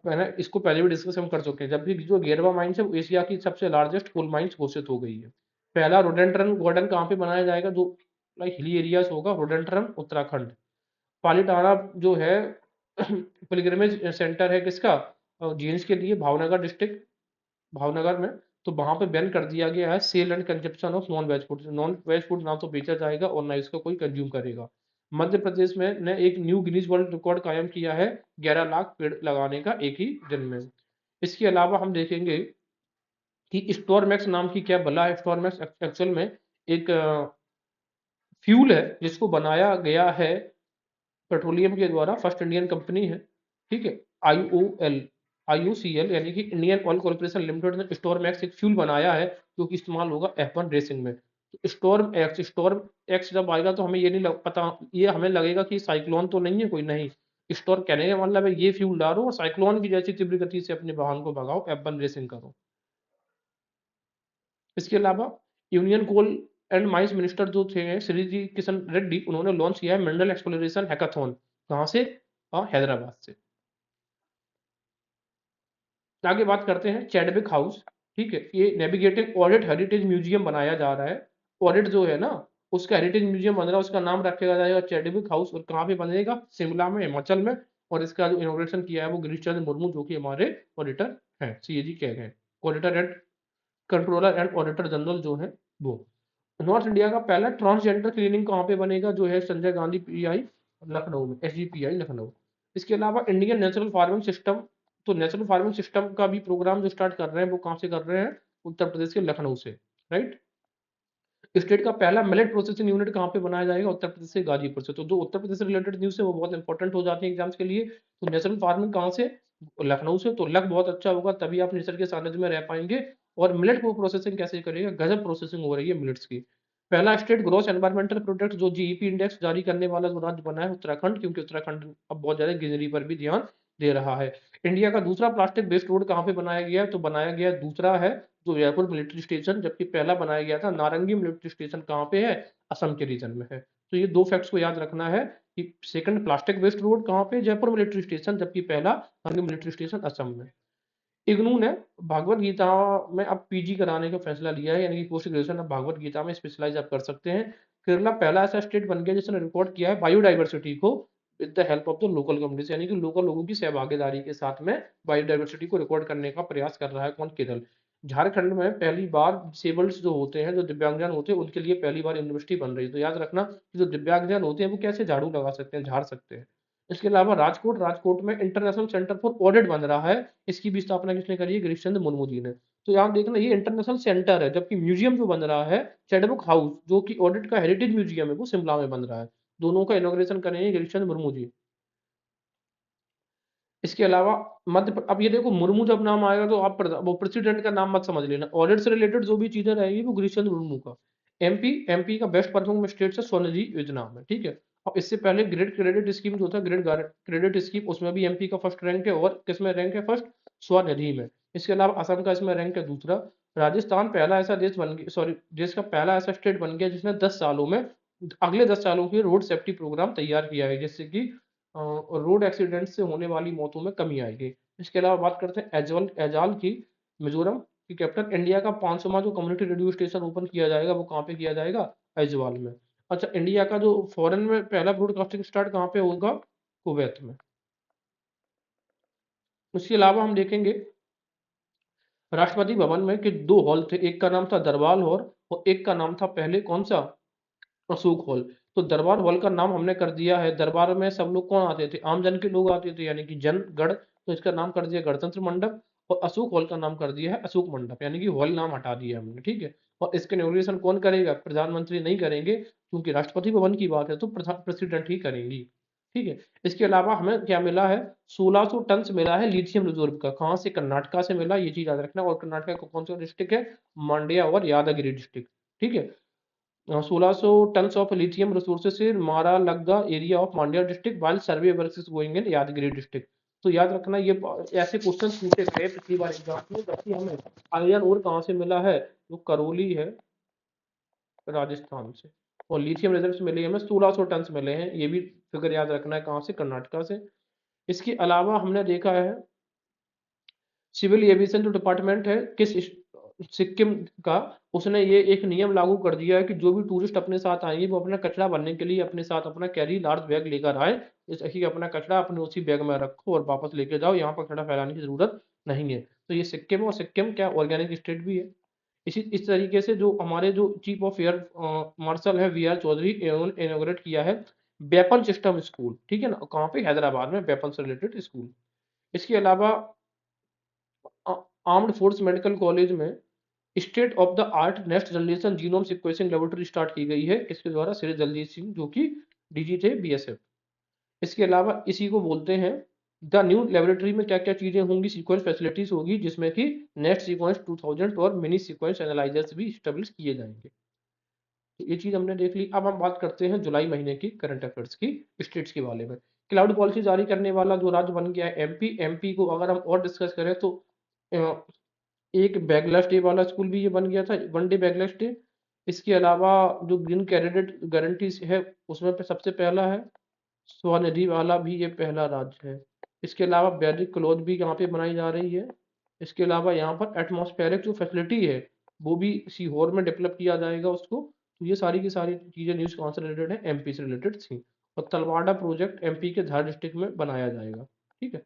मैंने इसको पहले भी डिस्कस हम कर चुके हैं, जब भी जो गेरवा माइंस है वो एशिया की सबसे लार्जेस्ट कोल माइंस घोषित हो गई है। पहला रोडेंड्रन गार्डन कहाँ पे बनाया जाएगा, जो लाइक हिली एरियाज होगा, रोडेंड्रन उत्तराखंड। पालीताना जो है पिलग्रिमेज सेंटर है किसका, जीन्स के लिए, भावनगर डिस्ट्रिक्ट, भावनगर में। तो वहां पे बैन कर दिया गया है sale and consumption of non veg food, non veg food ना तो बेचा जाएगा और ना इसको कोई कंज्यूम करेगा। मध्य प्रदेश में ने एक न्यू गिनीज वर्ल्ड रिकॉर्ड कायम किया है 11 लाख पेड़ लगाने का एक ही दिन में। इसके अलावा हम देखेंगे कि स्टोरमैक्स नाम की क्या बला है। स्टोरमैक्स एक्चुअल में एक फ्यूल है जिसको बनाया गया है पेट्रोलियम के द्वारा, फर्स्ट इंडियन कंपनी है, ठीक है। IOCL यानी कि इंडियन ऑयल कॉर्पोरेशन लिमिटेड ने स्टोरमैक्स एक फ्यूल बनाया है जो कि इस्तेमाल होगा F1 रेसिंग में। तो स्टॉर्म एक्स जब आएगा तो हमें ये नहीं पता, ये हमें लगेगा कि साइक्लोन तो नहीं है कोई, नहीं। स्टोर कहने का मतलब है ये फ्यूल डालो और साइक्लोन की जैसी तीव्र गति से अपने वाहन को भगाओ, F1 रेसिंग करो। इसके अलावा union coal and mines minister जो थे श्री जी किशन रेड्डी, उन्होंने लॉन्च किया है मिनरल एक्सप्लोरेशन हैकाथॉन। कहाँ से, हैदराबाद से। आगे बात करते हैं चैडविक हाउस, ठीक है। ये नेविगेटिंग ऑडिट हेरिटेज म्यूजियम बनाया जा रहा है। ऑडिट जो है ना, उसका हेरिटेज म्यूजियम बन रहा है, उसका नाम रखेगा जाएगा चैडविक हाउस। और कहाँ पे बनेगा, शिमला में, हिमाचल में। और इसका जो इनोग्रेशन किया है वो गिरीश चंद्र मुर्मू, जो कि हमारे ऑडिटर हैं, CAG कह गए, auditor and controller and auditor general जो है वो। नॉर्थ इंडिया का पहला ट्रांसजेंडर क्लिनिक कहाँ पे बनेगा, जो है संजय गांधी PI लखनऊ में, SGPI लखनऊ। इसके अलावा इंडियन नेचुरल फार्मिंग सिस्टम, तो नेचुरल फार्मिंग सिस्टम का भी प्रोग्राम जो स्टार्ट कर रहे हैं वो कहाँ से कर रहे हैं, उत्तर प्रदेश के लखनऊ से, राइट। स्टेट का पहला मिलेट प्रोसेसिंग यूनिट कहाँ पे बनाया जाएगा, उत्तर प्रदेश से गाजीपुर से। तो जो उत्तर प्रदेश से रिलेटेड न्यूज़ है वो बहुत इंपॉर्टेंट हो जाती है एग्जाम्स के लिए। तो नेचुरल फार्मिंग कहाँ से, लखनऊ से। तो लक बहुत अच्छा होगा, तभी आप नेचर के सानिध्य में रह पाएंगे। और मिलेट को प्रोसेसिंग कैसे करेगा, गजब प्रोसेसिंग हो रही है मिलेट्स की। पहला स्टेट ग्रॉस एनवायरमेंटल प्रोडक्ट जो GEP इंडेक्स जारी करने वाला जो राज्य बना है उत्तराखंड, क्योंकि उत्तराखंड अब बहुत ज्यादा ग्रीनरी पर भी ध्यान दे रहा है। इंडिया का दूसरा प्लास्टिक बेस्ड रोड कहाँ पे बनाया गया है, तो बनाया गया दूसरा है जो जयपुर मिलिट्री स्टेशन, जबकि पहला बनाया गया था नारंगी मिलिट्री स्टेशन, कहाँ पे है, असम के रीजन में है। तो ये दो फैक्ट्स को याद रखना है कि सेकंड प्लास्टिक वेस्ट रोड कहाँ पे, जयपुर मिलिट्री स्टेशन, जबकि पहला नारंगी मिलिट्री स्टेशन असम में। इग्नू ने भगवत गीता में अब PG कराने का फैसला लिया है, यानी कि पोस्ट ग्रेजुएशन अब भगवत गीता में स्पेशलाइज आप कर सकते हैं। केरला पहला ऐसा स्टेट बन गया जिसने रिकॉर्ड किया है बायोडाइवर्सिटी को with the help of the local communities, यानी कि लोकल लोगों की सहभागीदारी के साथ में बायोडाइवर्सिटी को रिकॉर्ड करने का प्रयास कर रहा है। कौन, केरल। झारखंड में पहली बार डिसेबल्ड जो होते हैं, जो दिव्यांगजन होते हैं, उनके लिए पहली बार यूनिवर्सिटी बन रही है। तो याद रखना कि जो दिव्यांगजन होते हैं वो कैसे झाड़ू लगा सकते हैं, झाड़ सकते हैं। इसके अलावा राजकोट में इंटरनेशनल सेंटर फॉर ऑडिट बन रहा है। इसकी भी स्थापना किसने करी है, गिरीश चंद्र मुर्मू जी ने। तो यहाँ देखना ये इंटरनेशनल सेंटर है, जबकि म्यूजियम जो बन रहा है चैडविक हाउस, जो कि ऑडिट का हेरिटेज म्यूजियम है, वो शिमला में बन रहा है। दोनों का इनॉग्रेशन करेंगे गिरीश चंद्र मुर्मू जी। इसके अलावा अब ये देखो, मुर्मू जब नाम आएगा तो आप वो प्रेसिडेंट का नाम मत समझ लेना, ऑडिट से रिलेटेड जो भी चीजें रहेगी वो गिरीश चंद्र मुर्मू का। एमपी का बेस्ट परफॉर्मिंग स्टेट है स्वनिधि योजना में, ठीक है। अब इससे पहले ग्रेड क्रेडिट स्कीम जो था, ग्रेड क्रेडिट स्कीम, उसमें भी MP का फर्स्ट रैंक है। और किसमें रैंक है, फर्स्ट स्वनिधि में। इसके अलावा असम का इसमें रैंक है दूसरा। राजस्थान पहला ऐसा देश बन गया, सॉरी, देश का पहला ऐसा स्टेट बन गया जिसने 10 सालों में, अगले 10 सालों के रोड सेफ्टी प्रोग्राम तैयार किया है, जिससे कि रोड एक्सीडेंट से होने वाली मौतों में कमी आएगी। इसके अलावा बात करते हैं एजाल की। मिजोरम की कैपिटल। इंडिया का 500वां जो कम्युनिटी रेडियो स्टेशन ओपन किया जाएगा वो कहाँ पे किया जाएगा, ऐजवाल में। अच्छा, इंडिया का जो फॉरेन में पहला ब्रॉडकास्टिंग स्टार्ट कहाँ पे होगा, कुवैत में। उसके अलावा हम देखेंगे राष्ट्रपति भवन में कि 2 हॉल थे, एक का नाम था दरबार हॉल और एक का नाम था पहले कौन सा, अशोक हॉल। तो दरबार हॉल का नाम हमने कर दिया है, दरबार में सब लोग कौन आते थे, आम जन के लोग आते थे, यानी कि जनगण, तो इसका नाम कर दिया गणतंत्र मंडप। और अशोक हॉल का नाम कर दिया है अशोक मंडप, यानी कि हॉल नाम हटा दिया हमने, ठीक है। और इसके इनॉग्रेशन कौन करेगा, प्रधानमंत्री नहीं करेंगे, क्योंकि राष्ट्रपति भवन की बात है तो प्रेसिडेंट ही करेंगी, ठीक है। इसके अलावा हमें क्या मिला है, 1600 टन मिला है लिथियम रिजर्व का। कहाँ से, कर्नाटका से मिला, ये चीज याद रखना। और कर्नाटका का कौन सा डिस्ट्रिक्ट है, मांड्या और यादगिरी डिस्ट्रिक्ट, ठीक है। 1600 tons of lithium resources in Maralagda area of Mandya district while survey work is going in Yadagiri district. तो याद रखना ये ऐसे क्वेश्चन पूछे गए पिछली बार एग्जाम में, जबकि हमें आयरन और कहाँ से मिला है, जो करौली है राजस्थान से। और लिथियम रिजर्व मिले हमें 1600 टन मिले हैं, ये भी फिगर याद रखना है, कहाँ से, कर्नाटका से। इसके अलावा हमने देखा है सिविल एविएशन जो डिपार्टमेंट है सिक्किम का, उसने ये एक नियम लागू कर दिया है कि जो भी टूरिस्ट अपने साथ आएंगे वो अपना कचरा भरने के लिए अपने साथ अपना कैरी लार्ज बैग लेकर आए। जैसे कि अपना कचरा अपने उसी बैग में रखो और वापस लेके जाओ, यहाँ पर कचरा फैलाने की जरूरत नहीं है। तो ये सिक्किम है, और सिक्किम क्या ऑर्गेनिक स्टेट भी है। इस तरीके से जो हमारे जो चीफ ऑफ एयर मार्शल है वी आर चौधरी, इन्होंने इनोग्रेट किया है वेपन सिस्टम स्कूल, ठीक है ना, कहाँ पे, हैदराबाद में, वेपन से रिलेटेड स्कूल। इसके अलावा आर्म्ड फोर्स मेडिकल कॉलेज में state of the art next generation genome sequencing laboratory start की गई है, इसके द्वारा श्री दलजीत सिंह जो कि डीजी थे बीएसएफ। इसके अलावा इसी को बोलते हैं द न्यू लेबोरेटरी में क्या क्या चीजें होंगी, सीक्वेंस फैसिलिटीज होगी, जिसमें कि नेक्स्ट सीक्वेंस 2000 और मिनी सीक्वेंस एनालाइजर्स भी स्टेब्लिश किए जाएंगे। तो ये चीज हमने देख ली। अब हम बात करते हैं जुलाई महीने की करंट अफेयर्स की स्टेट्स के बारे में। क्लाउड पॉलिसी जारी करने वाला जो राज्य बन गया है एमपी। एमपी को अगर हम और डिस्कस करें तो एक बैकलैश डे वाला स्कूल भी ये बन गया था, वन डे बैकलैश डे। इसके अलावा जो ग्रीन कैंडिडेट गारंटी है उसमें पे सबसे पहला है, स्वनिधि वाला भी ये पहला राज्य है। इसके अलावा वैदिक क्लॉथ भी यहाँ पे बनाई जा रही है। इसके अलावा यहाँ पर एटमॉस्फेरिक जो फैसिलिटी है वो भी सीहोर में डेवलप किया जाएगा उसको। तो ये सारी की सारी चीज़ें न्यूज़ कहाँ से रिलेटेड है, एमपी से रिलेटेड थी। और तलवाड़ा प्रोजेक्ट एमपी के धार डिस्ट्रिक्ट में बनाया जाएगा, ठीक है।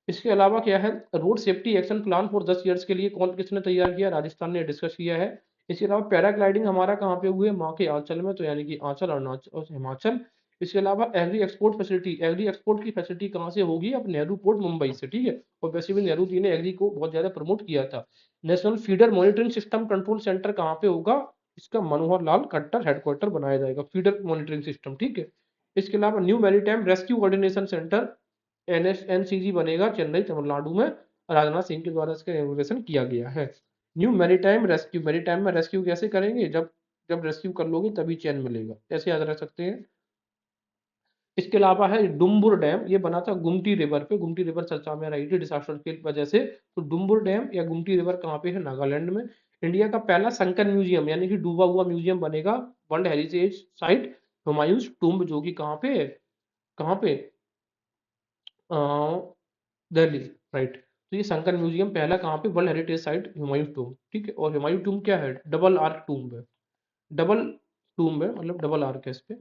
इसके अलावा क्या है, road safety action plan for 10 years के लिए कौन किसने तैयार किया, राजस्थान ने डिस्कस किया है। इसके अलावा पैराग्लाइडिंग हमारा कहाँ पे हुए, माँ के आंचल में, तो यानी कि आंचल, अरुणाचल और हिमाचल। इसके अलावा agree export facility, agree export की फैसिलिटी कहाँ से होगी, अब नेहरू पोर्ट मुंबई से, ठीक है। और वैसे भी नेहरू जी ने एग्री को बहुत ज्यादा प्रमोट किया था। National feeder monitoring system control centre कहाँ पे होगा, इसका मनोहर लाल खट्टर हेडक्वार्टर बनाया जाएगा, फीडर मॉनिटरिंग सिस्टम, ठीक है। इसके अलावा new maritime rescue coordination centre NSNCG बनेगा चेन्नई तमिलनाडु में, राजनाथ सिंह के द्वारा इसका इनोग्रेशन किया गया है। न्यू मैरीटाइम रेस्क्यू, मैरीटाइम में रेस्क्यू कैसे करेंगे, जब जब रेस्क्यू कर लोगे तभी चैन मिलेगा, ऐसे याद रख सकते हैं। इसके अलावा है डुम्बुर डैम, ये बना था गुमटी रिवर पे, गुमटी रिवर चर्चा में रही थी डिसास्टर की वजह से। तो डुम्बुर डैम या गुमटी रिवर कहाँ पे है, नागालैंड में। इंडिया का पहला संकन म्यूजियम यानी कि डूबा हुआ म्यूजियम बनेगा world heritage site Humayun's tomb, जो कि कहाँ पे है, कहाँ पे, दिल्ली, राइट। तो ये शंकर म्यूजियम पहला कहाँ पे, वर्ल्ड हेरिटेज साइट हुमायूं टूम, ठीक है। और हुमायूं टूम क्या है, डबल आर्क टूम है, डबल टूम है, मतलब डबल आर्क है इस पे।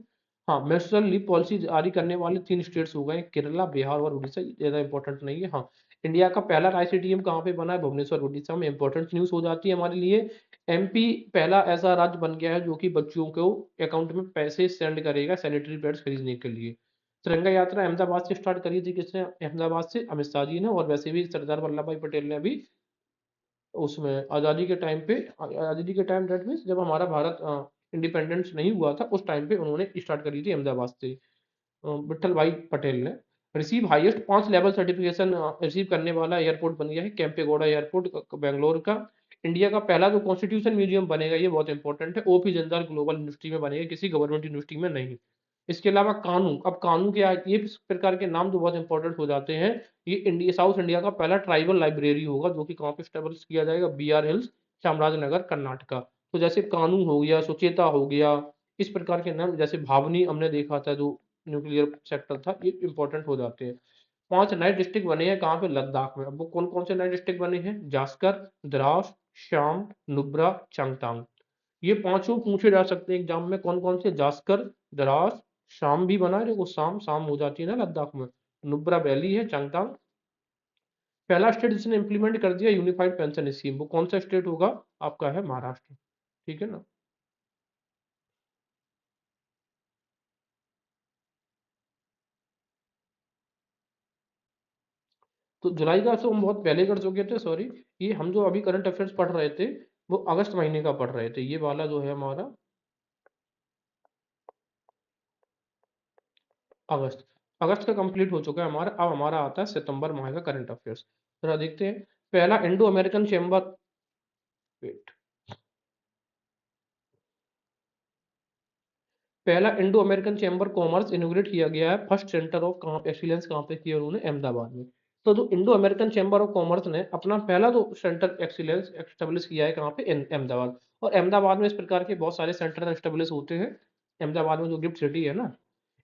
हाँ, मेंस्ट्रुअल लीव पॉलिसी जारी करने वाले 3 स्टेट्स हो गए, केरला, बिहार और उड़ीसा, ज्यादा इंपॉर्टेंट नहीं है। हाँ, इंडिया का पहला आईसीडीएम कहाँ पे बना है, भुवनेश्वर उड़ीसा में, इंपॉर्टेंट न्यूज हो जाती है हमारे लिए। एमपी पहला ऐसा राज्य बन गया है जो कि बच्चों को अकाउंट में पैसे सेंड करेगा सैनिटरी पैड्स खरीदने के लिए। तिरंगा यात्रा अहमदाबाद से स्टार्ट करी थी किसने, अहमदाबाद से अमित शाह जी ने। और वैसे भी सरदार वल्लभ भाई पटेल ने भी उसमें आज़ादी के टाइम पे, आज़ादी के टाइम डेट मीन्स जब हमारा भारत इंडिपेंडेंस नहीं हुआ था उस टाइम पे उन्होंने स्टार्ट करी थी अहमदाबाद से, विट्ठल भाई पटेल ने। Receive highest 5 level certification receive करने वाला एयरपोर्ट बन गया है केम्पेगौड़ा एयरपोर्ट बेंगलोर का। इंडिया का पहला जो कॉन्स्टिट्यूशन म्यूजियम बनेगा, ये बहुत इंपॉर्टेंट है, ओपी जिंदाल ग्लोबल यूनिवर्सिटी में बनेगा, किसी गवर्नमेंट यूनिवर्सिटी में नहीं। इसके अलावा कानू, अब कानू क्या है, ये इस प्रकार के नाम जो बहुत इंपॉर्टेंट हो जाते हैं। ये इंडिया, साउथ इंडिया का पहला ट्राइबल लाइब्रेरी होगा जो कि कहाँ पे स्टेब्लिश किया जाएगा, बीआर हिल्स, चामराजनगर, कर्नाटका। तो जैसे कानू हो गया, सुचेता हो गया, इस प्रकार के नाम, जैसे भावनी हमने देखा था जो न्यूक्लियर सेक्टर था, ये इंपॉर्टेंट हो जाते हैं। 5 नए डिस्ट्रिक्ट बने हैं कहाँ पे, लद्दाख में। अब वो कौन कौन से नए डिस्ट्रिक्ट बने हैं, जास्कर, द्रास, शाम, नुब्रा, चांगतांग। ये पांचों पूछे जा सकते हैं एग्जाम में, कौन कौन से, जास्कर, द्रास, शाम भी बना है, देखो शाम शाम हो जाती है ना लद्दाख में, नुब्रा वैली है, चांगतांग। पहला स्टेट जिसने इंप्लीमेंट कर दिया यूनिफाइड पेंशन स्कीम, वो कौन सा स्टेट होगा, आपका है महाराष्ट्र, ठीक है ना। तो जुलाई का तो हम बहुत पहले कर चुके थे, सॉरी। ये हम जो अभी करंट अफेयर्स पढ़ रहे थे वो अगस्त महीने का पढ़ रहे थे, ये वाला जो है हमारा अगस्त, अगस्त का कंप्लीट हो चुका है हमारा। अब हमारा आता है सितंबर माह का करंट अफेयर्स, जरा देखते हैं। पहला इंडो अमेरिकन चैम्बर, वेट, पहला इंडो अमेरिकन चैम्बर कॉमर्स इनोग्रेट किया गया है, फर्स्ट सेंटर ऑफ कहाँ पे एक्सीलेंस कहाँ पे किया उन्होंने, अहमदाबाद में। तो जो Indo American chamber of commerce ने अपना पहला जो सेंटर एक्सीलेंस एस्टेब्लिश किया है कहाँ पे, अहमदाबाद। और अहमदाबाद में इस प्रकार के बहुत सारे सेंटर एस्टेब्लिश होते हैं, अहमदाबाद में जो गिफ्ट सिटी है ना।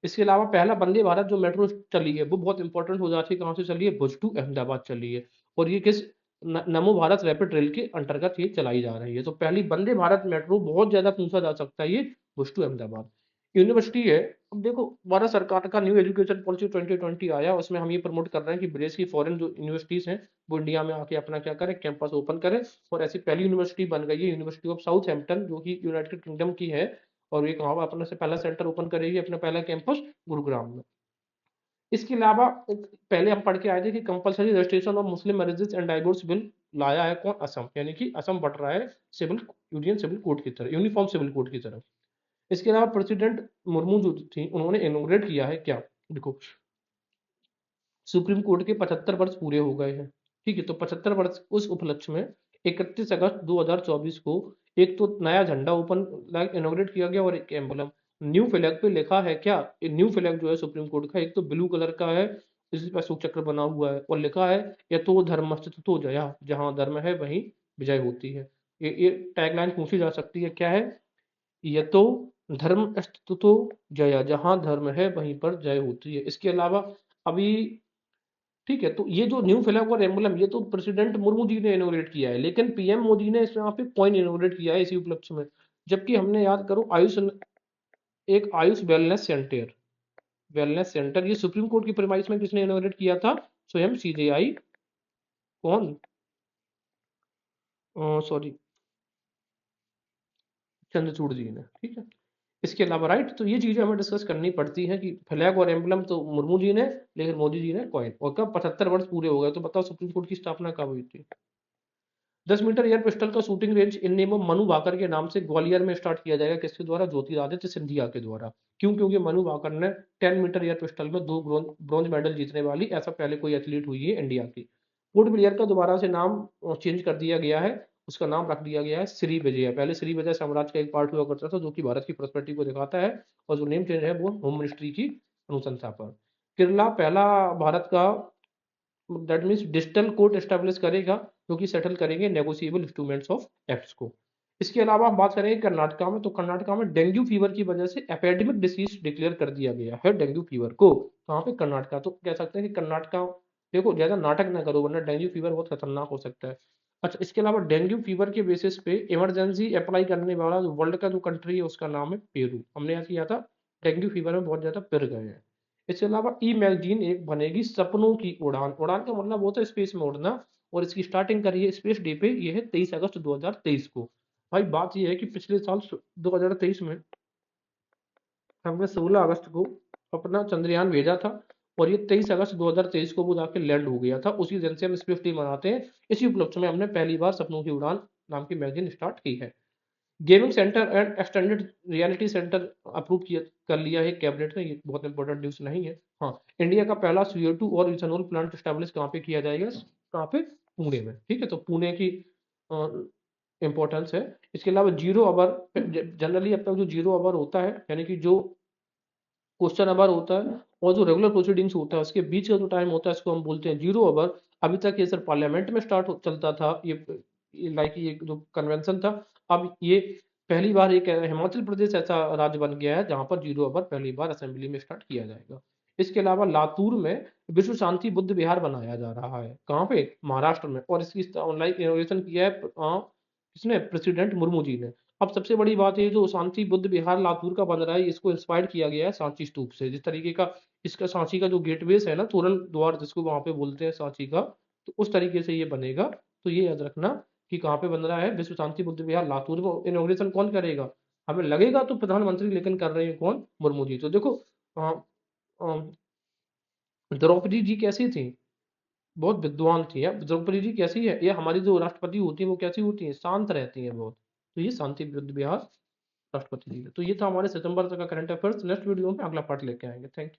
इसके अलावा पहला वंदे भारत जो मेट्रो चली है वो बहुत इंपॉर्टेंट हो जाती है, कहाँ से चली है, भुज टू अहमदाबाद चली है। और ये किस नमो भारत रैपिड रेल के अंतर्गत ये चलाई जा रही है। तो पहली वंदे भारत मेट्रो बहुत ज्यादा पूछा जा सकता है, ये बुश टू अहमदाबाद यूनिवर्सिटी है। अब देखो भारत सरकार का न्यू एजुकेशन पॉलिसी 2020 आया, उसमें हम ये प्रमोट कर रहे हैं कि विदेश की फॉरेन जो यूनिवर्सिटीज हैं वो इंडिया में आके अपना क्या करें, कैंपस ओपन करें। और ऐसी पहली यूनिवर्सिटी बन गई है यूनिवर्सिटी ऑफ साउथ हैम्पटन, जो कि यूनाइटेड किंगडम की है। और ये कहाँ अपने से पहला सेंटर ओपन करेगी, अपना पहला कैंपस गुरुग्राम में। इसके अलावा पहले हम पढ़ के आए थे कि compulsory registration of Muslim marriages and divorce bill लाया है कौन, असम, यानी कि असम बढ़ रहा है सिविल यूनियन सिविल कोड की तरह, यूनिफॉर्म सिविल कोड की तरफ। इसके अलावा प्रेसिडेंट मुर्मू जो थी उन्होंने इनोग्रेट किया है क्या, देखो सुप्रीम कोर्ट के 75 वर्ष पूरे हो गए हैं, ठीक है। तो 75 वर्ष उस उपलक्ष्य में 31 अगस्त 2024 को एक तो नया झंडा ओपन इनोग्रेट किया गया और एक एम्बलम न्यू फ्लैग पे लिखा है क्या, न्यू फ्लैग जो है सुप्रीम कोर्ट का, एक तो ब्लू कलर का है, इस पर अशोक चक्र बना हुआ है और लिखा है यतो धर्मस्ततो जया, जहां धर्म है वहीं विजय होती है। ये टैगलाइन पूछी जा सकती है, क्या है, यतो धर्म अस्तुतो जया, जहां धर्म है वहीं पर जय होती है। इसके अलावा अभी, ठीक है, तो ये जो न्यू फ्लैग और एम्बलम ये तो प्रेसिडेंट मुर्मू जी ने इनोग्रेट किया है, लेकिन पीएम मोदी ने इस यहाँ पे कॉइन इनोग्रेट किया है इसी उपलक्ष्य में। जबकि हमने याद करो आयुष, एक आयुष वेलनेस सेंटर ये सुप्रीम कोर्ट की प्रेमाइस में किसने इनोग्रेट किया था, स्वयं सीजेआई, कौन, सॉरी, चंद्रचूड़ जी ने, ठीक है। इसके अलावा राइट, तो ये चीजें हमें डिस्कस करनी पड़ती है कि फ्लैग और एम्बलम तो मुर्मू जी ने, लेकिन मोदी जी ने कॉइन, और कब 75 वर्ष पूरे हो गए। तो बताओ सुप्रीम कोर्ट की स्थापना कब हुई थी। 10 मीटर एयर पिस्टल का shooting range in name of Manu Bhaker के नाम से ग्वालियर में स्टार्ट किया जाएगा, किसके द्वारा, ज्योतिरादित्य सिंधिया के द्वारा। क्यों, क्योंकि मनु भाकर ने 10 मीटर एयर पिस्टल में 2 ब्रॉन्ज मेडल जीतने वाली ऐसा पहले कोई एथलीट हुई है इंडिया की। पोर्ट ब्लेयर का दोबारा से नाम चेंज कर दिया गया है, उसका नाम रख दिया गया है श्री विजय। पहले श्री विजय साम्राज्य का एक पार्ट हुआ करता था जो कि भारत की प्रॉस्पेरिटी को दिखाता है, और जो नेम चेंज है वो होम मिनिस्ट्री की अनुशंसा पर। केरला पहला भारत का, that means digital court establish करेगा जो कि सेटल करेंगे नेगोशिएबल इंस्ट्रूमेंट्स ऑफ एक्ट्स को। इसके अलावा हम बात करेंगे कर्नाटका में, तो कर्नाटका में डेंगू फीवर की वजह से एपिडेमिक डिसीज डिक्लेयर कर दिया गया है डेंगू फीवर को। कहाँ पे, कर्नाटका। तो कह सकते हैं कि कर्नाटका, देखो ज्यादा नाटक ना करो वरना डेंगू फीवर बहुत खतरनाक हो सकता है। अच्छा, इसके अलावा डेंगू फीवर के बेसिस पे इमरजेंसी अप्लाई करने वाला वर्ल्ड का जो कंट्री है उसका नाम है पेरू। हमने यहाँ किया था, डेंगू फीवर में बहुत ज्यादा पिर गए हैं। इसके अलावा ई मैगजीन एक बनेगी सपनों की उड़ान, उड़ान का मतलब होता है स्पेस में उड़ना, और इसकी स्टार्टिंग करी है स्पेस डे पे, ये है 23 अगस्त 2023 को। भाई बात ये है कि पिछले साल 2023 में हमने 16 अगस्त को अपना चंद्रयान भेजा था, और ये 23 अगस्त 2023 को वो जाके लैंड हो गया था। उसी दिन से हम स्पेस डे मनाते हैं। इसी उपलक्ष्य में हमने पहली बार सपनों की उड़ान नाम की मैगजीन स्टार्ट की है। Gaming centre and extended reality centre approve किया कर लिया है कैबिनेट ने, ये बहुत इंपॉर्टेंट न्यूज नहीं है। हाँ, इंडिया का पहला CO2 और इथेनॉल प्लांट स्टैब्लिश कहाँ पे किया जाएगा, कहाँ पे, पुणे में, ठीक है। तो पुणे की इंपॉर्टेंस है। इसके अलावा जीरो अवर, जनरली अब तक जो जीरो अवर होता है, यानी कि जो क्वेश्चन अवर होता है और जो रेगुलर प्रोसीडिंग्स होता है उसके बीच का जो टाइम होता है इसको हम बोलते हैं जीरो अवर। अभी तक ये सर पार्लियामेंट में चलता था, ये लाइक ये जो कन्वेंशन था। अब ये पहली बार एक हिमाचल प्रदेश ऐसा राज्य बन गया है जहां पर जीरो अवर पहली बार असेंबली में स्टार्ट किया जाएगा। इसके अलावा लातूर में विश्व शांति बुद्ध विहार बनाया जा रहा है, कहाँ पे, महाराष्ट्र में, और इसकी ऑनलाइन इनोवेशन किया है किसने, प्रेसिडेंट मुर्मू जी ने। अब सबसे बड़ी बात है, जो शांति बुद्ध विहार लातूर का बन रहा है इसको इंस्पायर किया गया है सांची स्तूप से, जिस तरीके का इसका सांची का जो गेटवेस है ना, तोरण द्वार जिसको वहां पे बोलते हैं सांची का, तो उस तरीके से ये बनेगा। तो ये याद रखना कि कहाँ पे बन रहा है, विश्व शांति बुद्ध विहार लातूर में। इनोग्रेशन कौन करेगा, हमें लगेगा तो प्रधानमंत्री, लेकिन कर रहे हैं कौन, मुर्मू जी। तो देखो अ, अ, द्रौपदी जी कैसी थी, बहुत विद्वान थी। अब द्रौपदी जी कैसी है, ये हमारी जो राष्ट्रपति होती है वो कैसी होती है, शांत रहती है बहुत। तो ये शांति बुद्ध विहार राष्ट्रपति जी है। तो ये था हमारे सितंबर तक का करंट अफेयर्स। नेक्स्ट वीडियो में अगला पार्ट लेके आएंगे। Thank you.